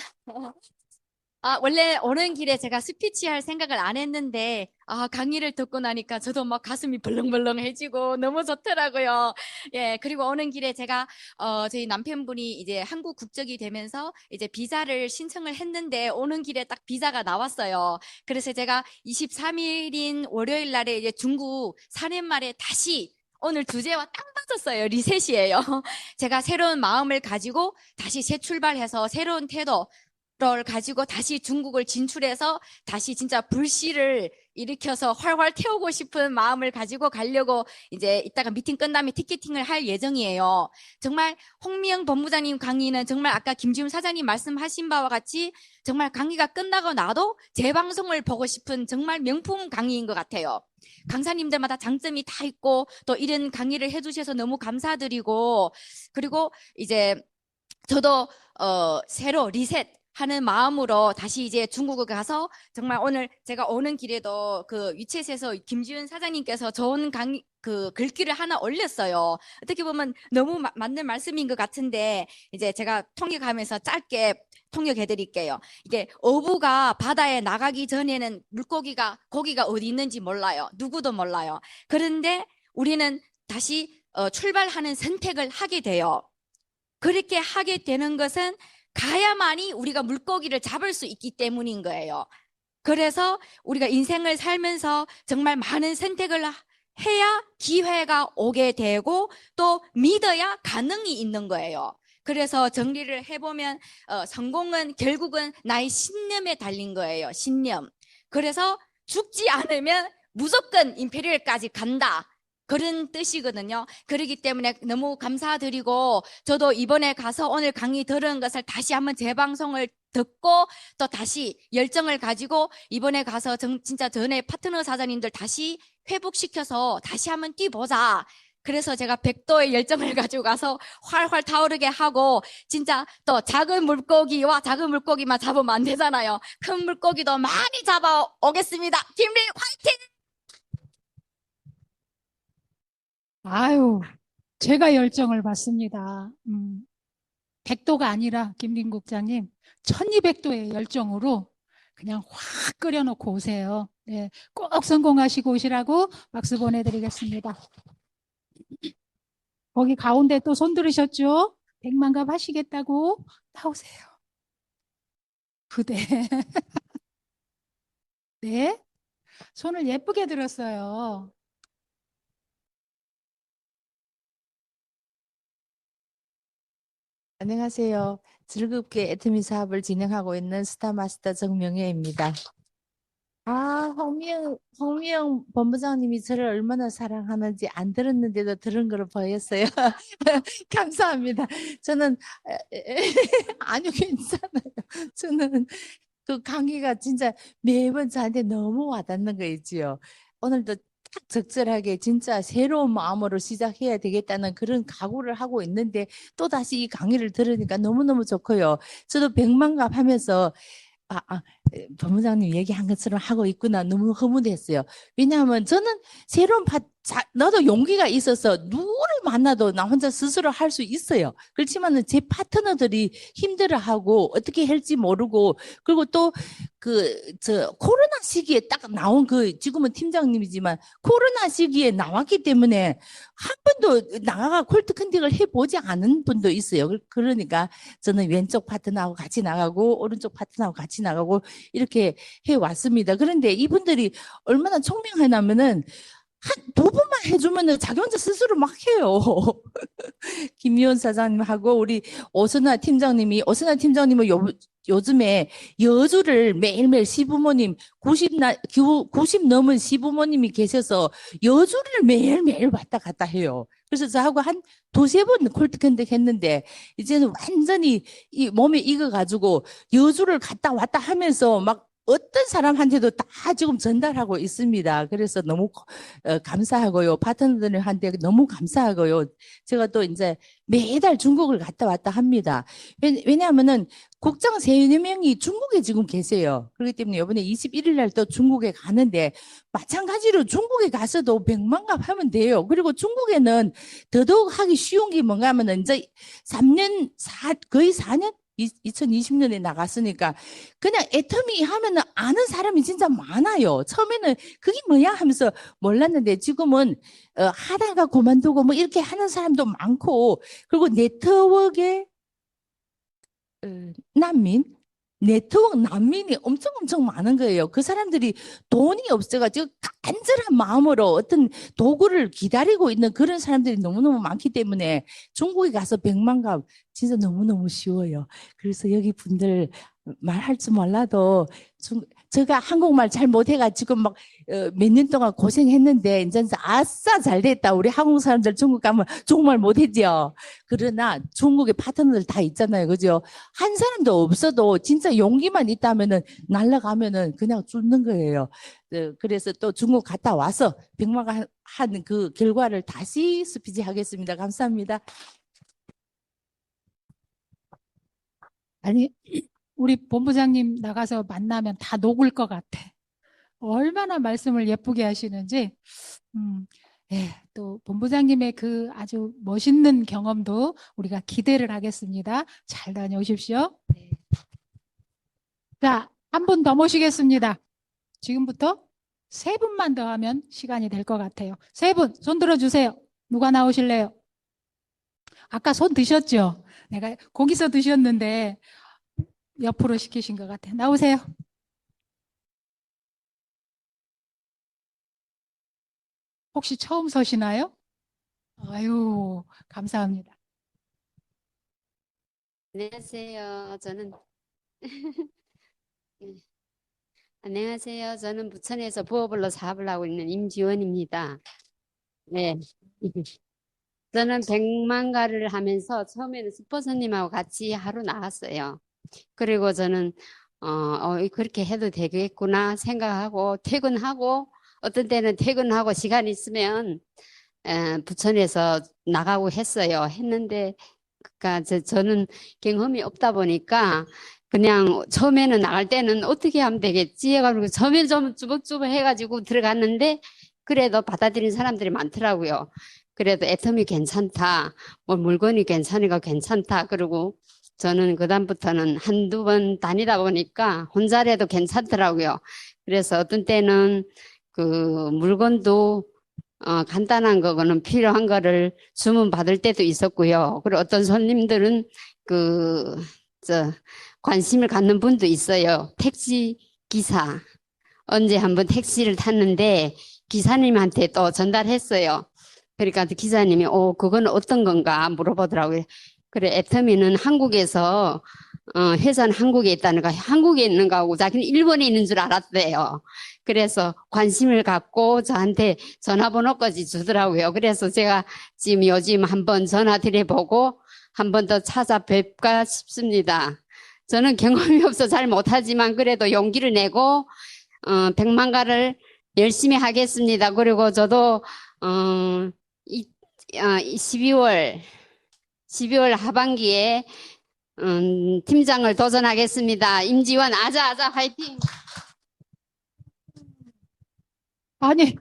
원래 오는 길에 제가 스피치 할 생각을 안 했는데, 강의를 듣고 나니까 저도 막 가슴이 벌렁벌렁해지고 너무 좋더라고요. 예, 그리고 오는 길에 제가, 저희 남편분이 이제 한국 국적이 되면서 이제 비자를 신청을 했는데 오는 길에 딱 비자가 나왔어요. 그래서 제가 23일인 월요일 날에 이제 중국 사롄말에 다시 오늘 주제와 딱 맞았어요. 리셋이에요. 제가 새로운 마음을 가지고 다시 새 출발해서 새로운 태도를 가지고 다시 중국을 진출해서 다시 진짜 불씨를 일으켜서 활활 태우고 싶은 마음을 가지고 가려고 이제 이따가 미팅 끝나면 티켓팅을 할 예정이에요. 정말 홍미영 본부장님 강의는 정말 아까 김지훈 사장님 말씀하신 바와 같이 정말 강의가 끝나고 나도 재방송을 보고 싶은 정말 명품 강의인 것 같아요. 강사님들마다 장점이 다 있고 또 이런 강의를 해주셔서 너무 감사드리고, 그리고 이제 저도 새로 리셋 하는 마음으로 다시 이제 중국을 가서 정말 오늘 제가 오는 길에도 그 위챗에서 김지훈 사장님께서 좋은 강의 그 글귀를 하나 올렸어요. 어떻게 보면 너무 맞는 말씀인 것 같은데 이제 제가 통역하면서 짧게 통역해 드릴게요. 이게 어부가 바다에 나가기 전에는 고기가 어디 있는지 몰라요. 누구도 몰라요. 그런데 우리는 다시 출발하는 선택을 하게 돼요. 그렇게 하게 되는 것은 가야만이 우리가 물고기를 잡을 수 있기 때문인 거예요. 그래서 우리가 인생을 살면서 정말 많은 선택을 해야 기회가 오게 되고 또 믿어야 가능이 있는 거예요. 그래서 정리를 해보면 성공은 결국은 나의 신념에 달린 거예요. 신념. 그래서 죽지 않으면 무조건 임페리얼까지 간다. 그런 뜻이거든요. 그렇기 때문에 너무 감사드리고 저도 이번에 가서 오늘 강의 들은 것을 다시 한번 재방송을 듣고 또 다시 열정을 가지고 이번에 가서 진짜 전에 파트너 사장님들 다시 회복시켜서 다시 한번 뛰보자. 그래서 제가 100도의 열정을 가지고 가서 활활 타오르게 하고 진짜 또 작은 물고기만 잡으면 안 되잖아요. 큰 물고기도 많이 잡아오겠습니다. 김리 화이팅! 아유, 제가 열정을 받습니다. 100도가 아니라 김린 국장님 1200도의 열정으로 그냥 확 끓여놓고 오세요. 네, 꼭 성공하시고 오시라고 박수 보내드리겠습니다. 거기 가운데 또 손 들으셨죠? 백만갑 하시겠다고 나오세요. 부대. 네. 손을 예쁘게 들었어요. 안녕하세요. 즐겁게 애터미 사업을 진행하고 있는 스타마스터 정명혜입니다. 홍미영 본부장님이 저를 얼마나 사랑하는지 안 들었는데도 들은 거로 보였어요. 감사합니다. 저는, 아니요, 괜찮아요. 저는 그 강의가 진짜 매번 저한테 너무 와닿는 거 있지요. 오늘도 딱 적절하게 진짜 새로운 마음으로 시작해야 되겠다는 그런 각오를 하고 있는데 또다시 이 강의를 들으니까 너무너무 좋고요. 저도 백만갑 하면서 본부장님 얘기한 것처럼 하고 있구나. 너무 허무했어요. 왜냐하면 저는 새로운 나도 용기가 있어서 누구를 만나도 나 혼자 스스로 할 수 있어요. 그렇지만은 제 파트너들이 힘들어하고 어떻게 할지 모르고 그리고 또 코로나 시기에 딱 나온 지금은 팀장님이지만 코로나 시기에 나왔기 때문에 한 번도 나가가 콜트 컨택을 해보지 않은 분도 있어요. 그러니까 저는 왼쪽 파트너하고 같이 나가고 오른쪽 파트너하고 같이 나가고 이렇게 해왔습니다. 그런데 이분들이 얼마나 총명하냐면은 두 번만 해주면은 자기 혼자 스스로 막 해요. 김미연 사장님하고 우리 오선아 팀장님은 요즘에 여주를 매일매일 시부모님 90 넘은 시부모님이 계셔서 여주를 매일매일 왔다 갔다 해요. 그래서 저하고 한 두세 번 콜트 컨택 했는데 이제는 완전히 이 몸에 익어가지고 여주를 갔다 왔다 하면서 막 어떤 사람한테도 다 지금 전달하고 있습니다. 그래서 너무 감사하고요. 파트너들한테 너무 감사하고요. 제가 또 이제 매달 중국을 갔다 왔다 합니다. 왜냐하면은 국장 3명이 중국에 지금 계세요. 그렇기 때문에 이번에 21일 날 또 중국에 가는데 마찬가지로 중국에 가서도 100만갑 하면 돼요. 그리고 중국에는 더더욱 하기 쉬운 게 뭔가 하면은 이제 거의 4년? 2020년에 나갔으니까 그냥 애터미 하면은 아는 사람이 진짜 많아요. 처음에는 그게 뭐야 하면서 몰랐는데 지금은 하다가 그만두고 뭐 이렇게 하는 사람도 많고 그리고 네트워크에 네트워크 난민이 엄청 많은 거예요. 그 사람들이 돈이 없어가지고 간절한 마음으로 어떤 도구를 기다리고 있는 그런 사람들이 너무너무 많기 때문에 중국에 가서 100만갑 진짜 너무너무 쉬워요. 그래서 여기 분들 말할 줄 몰라도 제가 한국말 잘 못해가지고 막 몇 년 동안 고생했는데 이제 아싸 잘 됐다. 우리 한국 사람들 중국 가면 정말 못했죠. 그러나 중국의 파트너들 다 있잖아요. 그죠? 한 사람도 없어도 진짜 용기만 있다면은 날아가면은 그냥 죽는 거예요. 그래서 또 중국 갔다 와서 100만 한 그 결과를 다시 스피치 하겠습니다. 감사합니다. 아니, 우리 본부장님 나가서 만나면 다 녹을 것 같아. 얼마나 말씀을 예쁘게 하시는지. 예, 또 본부장님의 그 아주 멋있는 경험도 우리가 기대를 하겠습니다. 잘 다녀오십시오. 네. 자, 한 분 더 모시겠습니다. 지금부터 3분만 더 하면 시간이 될 것 같아요. 3분, 손 들어주세요. 누가 나오실래요? 아까 손 드셨죠? 내가 거기서 드셨는데 옆으로 시키신 것 같아요. 나오세요. 혹시 처음 서시나요? 아유, 감사합니다. 안녕하세요. 안녕하세요. 저는 부천에서 부업을로 사업을 하고 있는 임지원입니다. 네. 저는 100만가를 하면서 처음에는 스포츠님하고 같이 하루 나왔어요. 그리고 저는 그렇게 해도 되겠구나 생각하고 퇴근하고 어떤 때는 퇴근하고 시간 있으면 부천에서 나가고 했는데 그러니까 저는 경험이 없다 보니까 그냥 처음에는 나갈 때는 어떻게 하면 되겠지 해가지고 처음에 좀 쭈벅쭈벅 해가지고 들어갔는데 그래도 받아들이는 사람들이 많더라고요. 그래도 애터미 괜찮다, 뭐 물건이 괜찮으니까 괜찮다. 그리고 저는 그다음부터는 한두 번 다니다 보니까 혼자라도 괜찮더라고요. 그래서 어떤 때는 그 물건도 간단한 거는 필요한 거를 주문 받을 때도 있었고요. 그리고 어떤 손님들은 관심을 갖는 분도 있어요. 택시 기사, 언제 한번 택시를 탔는데 기사님한테 또 전달했어요. 그러니까 기사님이 그건 어떤 건가 물어보더라고요. 그래, 애터미는 한국에서 회사는 한국에 있다는 거, 한국에 있는 거하고 자기는 일본에 있는 줄 알았대요. 그래서 관심을 갖고 저한테 전화번호까지 주더라고요. 그래서 제가 지금 요즘 한번 전화 드려보고 한 번 더 찾아뵐까 싶습니다. 저는 경험이 없어 잘 못하지만 그래도 용기를 내고 100만가를 열심히 하겠습니다. 그리고 저도 12월 하반기에 팀장을 도전하겠습니다. 임지원 아자아자 화이팅! 아니,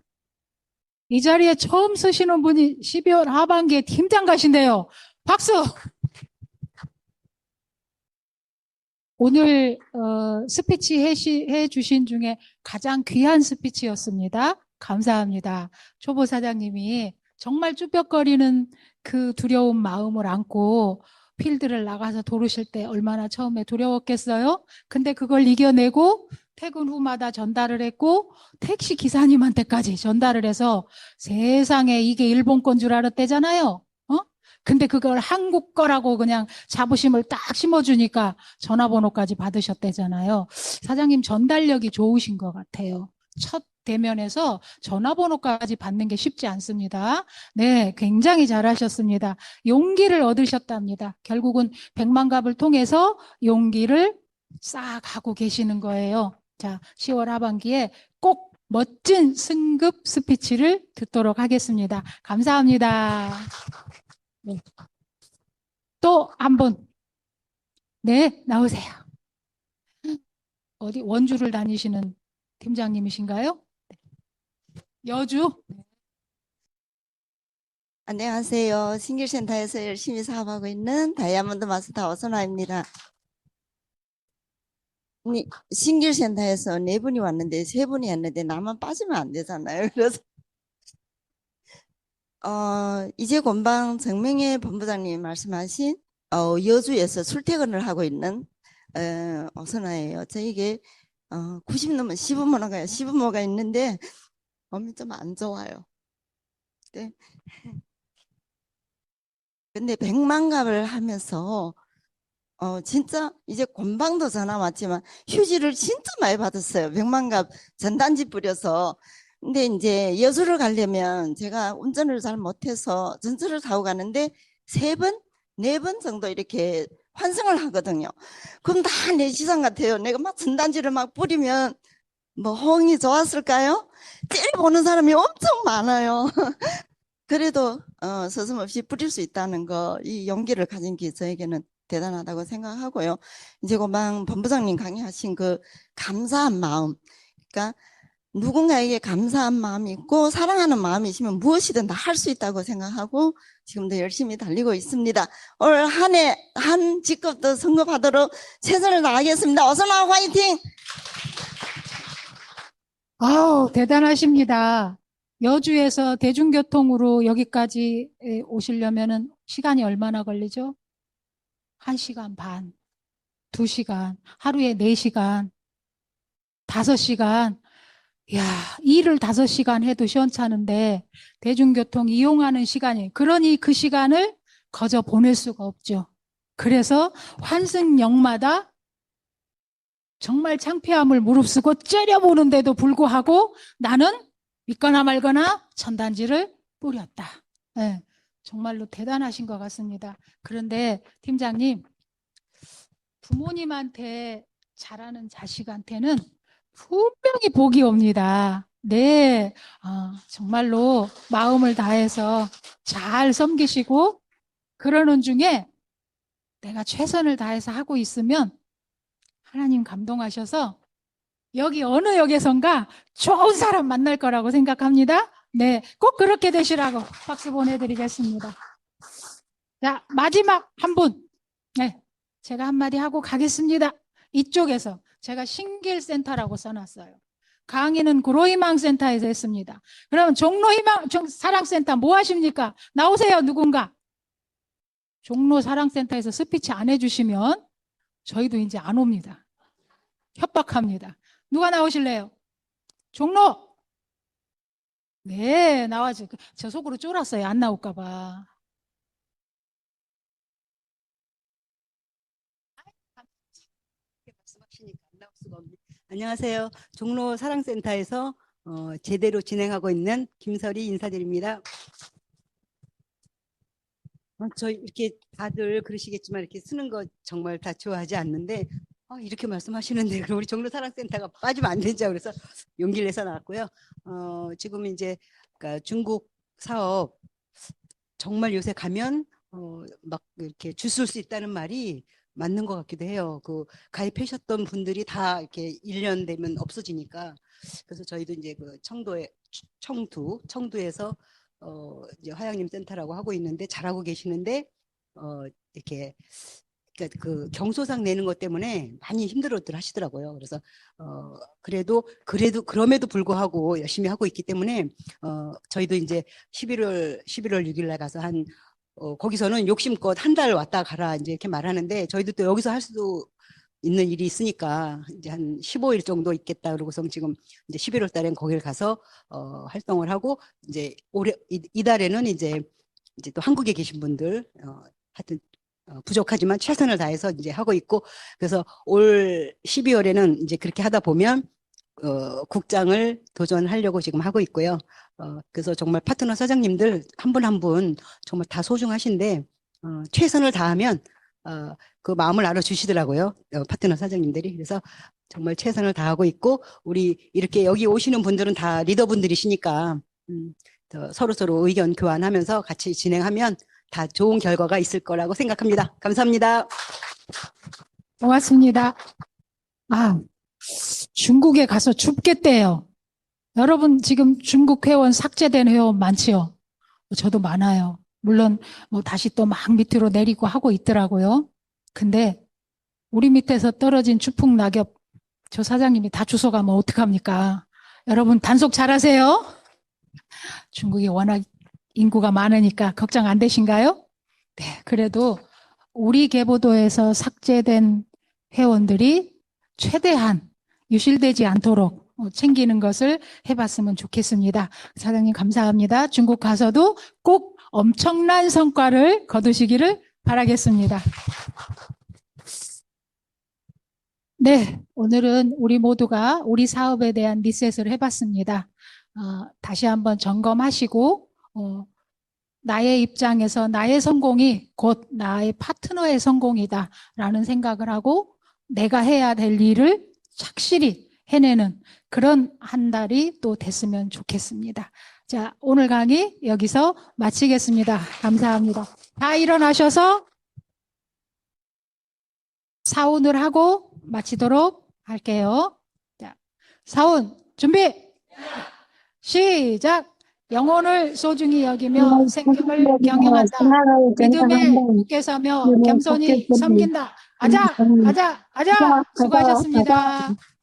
이 자리에 처음 쓰시는 분이 12월 하반기에 팀장 가신대요. 박수! 오늘 스피치 해주신 중에 가장 귀한 스피치였습니다. 감사합니다. 초보 사장님이 정말 쭈뼛거리는 그 두려운 마음을 안고 필드를 나가서 도르실 때 얼마나 처음에 두려웠겠어요? 근데 그걸 이겨내고 퇴근 후마다 전달을 했고 택시 기사님한테까지 전달을 해서 세상에 이게 일본 건 줄 알았대잖아요. 근데 그걸 한국 거라고 그냥 자부심을 딱 심어주니까 전화번호까지 받으셨대잖아요. 사장님 전달력이 좋으신 것 같아요. 첫 대면에서 전화번호까지 받는 게 쉽지 않습니다. 네, 굉장히 잘하셨습니다. 용기를 얻으셨답니다. 결국은 100만갑을 통해서 용기를 싹 하고 계시는 거예요. 자, 10월 하반기에 꼭 멋진 승급 스피치를 듣도록 하겠습니다. 감사합니다. 네. 또 한 분. 네, 나오세요. 어디 원주를 다니시는 팀장님이신가요? 여주? 안녕하세요. 신길센터에서 열심히 사업하고 있는 다이아몬드 마스터 오선화입니다. 신길센터에서 4분이 왔는데 3분이 왔는데 나만 빠지면 안 되잖아요. 그래서 이제 권방 정명애 본부장님이 말씀하신 여주에서 출퇴근을 하고 있는 오선화예요. 저에게 90 넘은 시부모가 있는데 몸이 좀 안 좋아요. 네. 근데 100만갑을 하면서 진짜 이제 권방도 전화 왔지만 휴지를 진짜 많이 받았어요. 100만갑 전단지 뿌려서. 근데 이제 여수를 가려면 제가 운전을 잘 못해서 전철을 타고 가는데 3번, 4번 정도 이렇게 환승을 하거든요. 그럼 다 내 시선 같아요. 내가 막 전단지를 막 뿌리면 뭐 호응이 좋았을까요? 째려보는 사람이 엄청 많아요. 그래도 서슴없이 뿌릴 수 있다는 거, 이 용기를 가진 게 저에게는 대단하다고 생각하고요. 이제 고방 본부장님 강의하신 그 감사한 마음, 그러니까 누군가에게 감사한 마음이 있고 사랑하는 마음이 있으면 무엇이든 다 할 수 있다고 생각하고 지금도 열심히 달리고 있습니다. 올 한 해 한 직급도 성급하도록 최선을 다하겠습니다. 어서 나와 화이팅! 아우, 대단하십니다. 여주에서 대중교통으로 여기까지 오시려면은 시간이 얼마나 걸리죠? 1시간 반, 2시간, 하루에 4시간, 5시간. 야, 일을 5시간 해도 시원찮은데 대중교통 이용하는 시간이, 그러니 그 시간을 거저 보낼 수가 없죠. 그래서 환승역마다 정말 창피함을 무릅쓰고 째려보는데도 불구하고 나는 믿거나 말거나 전단지를 뿌렸다. 네, 정말로 대단하신 것 같습니다. 그런데 팀장님, 부모님한테 잘하는 자식한테는 분명히 복이 옵니다. 네, 정말로 마음을 다해서 잘 섬기시고 그러는 중에 내가 최선을 다해서 하고 있으면 하나님 감동하셔서 여기 어느 역에선가 좋은 사람 만날 거라고 생각합니다. 네, 꼭 그렇게 되시라고 박수 보내드리겠습니다. 자, 마지막 한 분. 네, 제가 한마디 하고 가겠습니다. 이쪽에서 제가 신길센터라고 써놨어요. 강의는 구로희망센터에서 했습니다. 그러면 종로희망 사랑센터 뭐 하십니까? 나오세요, 누군가. 종로 사랑센터에서 스피치 안 해주시면 저희도 이제 안 옵니다. 협박합니다. 누가 나오실래요? 종로. 네, 나와줘. 저 속으로 쫄았어요. 안 나올까 봐. 말씀하시니까 안 나올 수가 없네. 안녕하세요. 종로 사랑센터에서 제대로 진행하고 있는 김설이 인사드립니다. 저 이렇게 다들 그러시겠지만 이렇게 쓰는 거 정말 다 좋아하지 않는데 이렇게 말씀하시는데 그럼 우리 종로 사랑센터가 빠지면 안 되죠. 그래서 용기를 내서 나왔고요. 지금 이제 그러니까 중국 사업 정말 요새 가면 막 이렇게 줄설 수 있다는 말이 맞는 것 같기도 해요. 그 가입하셨던 분들이 다 이렇게 1년 되면 없어지니까. 그래서 저희도 이제 그 청두에서 이제 화양림 센터라고 하고 있는데 잘하고 계시는데 이렇게 그러니까 그 경소상 내는 것 때문에 많이 힘들어들 하시더라고요. 그래서 그럼에도 불구하고 열심히 하고 있기 때문에 저희도 이제 11월 6일 날 가서 한 거기서는 욕심껏 한 달 왔다 가라 이제 이렇게 말하는데 저희도 또 여기서 할 수도 있는 일이 있으니까 이제 한 15일 정도 있겠다 그러고서 지금 이제 11월 달엔 거기를 가서 활동을 하고 이제 올해 이달에는 이제 또 한국에 계신 분들 하여튼 부족하지만 최선을 다해서 이제 하고 있고 그래서 올 12월에는 이제 그렇게 하다 보면 국장을 도전하려고 지금 하고 있고요. 그래서 정말 파트너 사장님들 한 분 한 분 정말 다 소중하신데 최선을 다하면 그 마음을 알아주시더라고요. 파트너 사장님들이. 그래서 정말 최선을 다하고 있고 우리 이렇게 여기 오시는 분들은 다 리더분들이시니까 서로 의견 교환하면서 같이 진행하면 다 좋은 결과가 있을 거라고 생각합니다. 감사합니다. 고맙습니다. 중국에 가서 춥겠대요. 여러분 지금 중국 회원 삭제된 회원 많지요? 저도 많아요. 물론 뭐 다시 또 막 밑으로 내리고 하고 있더라고요. 근데 우리 밑에서 떨어진 추풍 낙엽 저 사장님이 다 주워가면 어떡합니까? 여러분 단속 잘하세요. 중국이 워낙 인구가 많으니까 걱정 안 되신가요? 네, 그래도 우리 계보도에서 삭제된 회원들이 최대한 유실되지 않도록 챙기는 것을 해봤으면 좋겠습니다. 사장님 감사합니다. 중국 가서도 꼭 엄청난 성과를 거두시기를 바라겠습니다. 네, 오늘은 우리 모두가 우리 사업에 대한 리셋을 해봤습니다. 다시 한번 점검하시고 나의 입장에서 나의 성공이 곧 나의 파트너의 성공이다라는 생각을 하고 내가 해야 될 일을 착실히 해내는 그런 한 달이 또 됐으면 좋겠습니다. 자, 오늘 강의 여기서 마치겠습니다. 감사합니다. 다 일어나셔서 사운을 하고 마치도록 할게요. 자, 사운 준비! 시작! 영혼을 소중히 여기며 생명을 경영한다. 믿음에 굳게 서며 겸손히 섬긴다. 아자! 수고하셨습니다.